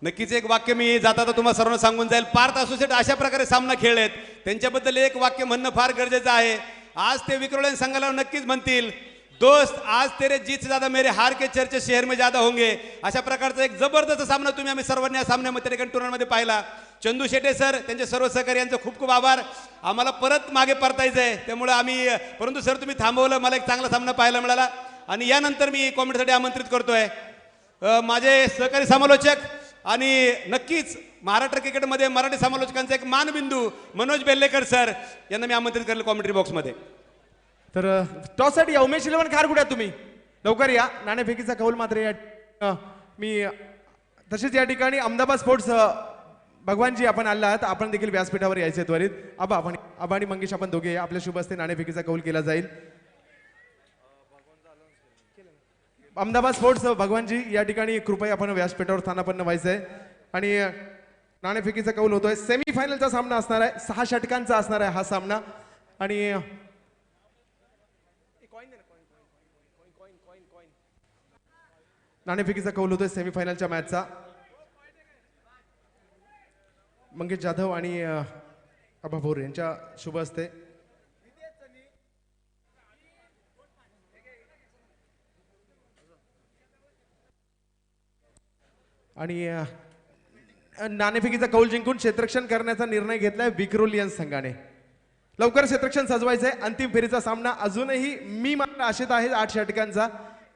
नक्कीच एक वाक्य मी जाता तुम्हाला सर्वांना सांगून जाईल. पार्थ असोसिएट अशा प्रकारे सामना खेळलेत. त्यांच्याबद्दल एक वाक्य म्हणणं फार गरजेचं आहे. आज ते विक्रोलियन संघाला नक्कीच म्हणतील दोस्त आज तेरे जीत से ज्यादा मेरे हार के चर्चे शहर में ज्यादा होंगे. अशा प्रकारचा एक जबरदस्त सामना तुम्ही आम्ही सर्वांनी या सामन्यामध्ये टुर्नामेंटमध्ये पाहिला. चंदू शेटे सर त्यांचे सर्व सहकारी यांचे खूप खूप आभार. आम्हाला परत मागे परतायचं आहे त्यामुळे आम्ही परंतु सर तुम्ही थांबवलं. मला एक चांगला सामना पाहायला मिळाला आणि यानंतर मी कॉमेंटसाठी आमंत्रित करतोय माझे सहकारी समालोचक आणि नक्कीच महाराष्ट्र क्रिकेटमध्ये मराठी समालोचकांचा एक मानबिंदू मनोज बेल्लेकर सर यांना मी आमंत्रित केलं कॉमेंट्री बॉक्समध्ये. तर टॉससाठी या उमेश 11 खारगुड्या तुम्ही लवकर या. नाणेफेकीचा कौल मात्र या मी तसेच या ठिकाणी अहमदाबाद स्पोर्ट्स भगवानजी आपण आला आहात. आपण देखील व्यासपीठावर यायचे त्वरित. आबा आणि मंगेश आपण दोघे या. आपल्या शुभ हस्ते नाणेफेकीचा कौल केला जाईल. अहमदाबाद स्पोर्ट्स भगवानजी या ठिकाणी कृपया आपण व्यासपीठावर स्थानापन्न व्हायचंय आणि नाणेफेकीचा कौल होतोय. सेमीफायनलचा सामना असणार आहे. 6 षटकांचा असणार आहे हा सामना आणि नाणेफेकीचा कौल होतोय सेमीफायनलच्या मॅचचा. मंगेश जाधव आणि आबा भोर यांच्या शुभ हस्ते आणि नाणेफेकीचा कौल जिंकून क्षेत्ररक्षण करण्याचा निर्णय घेतलाय विक्रोलियन्स संघाने. लवकर क्षेत्ररक्षण सजवायचंय. अंतिम फेरीचा सामना अजूनही मी मात्र आशेत आहे 8 षटकांचा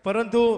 परंतु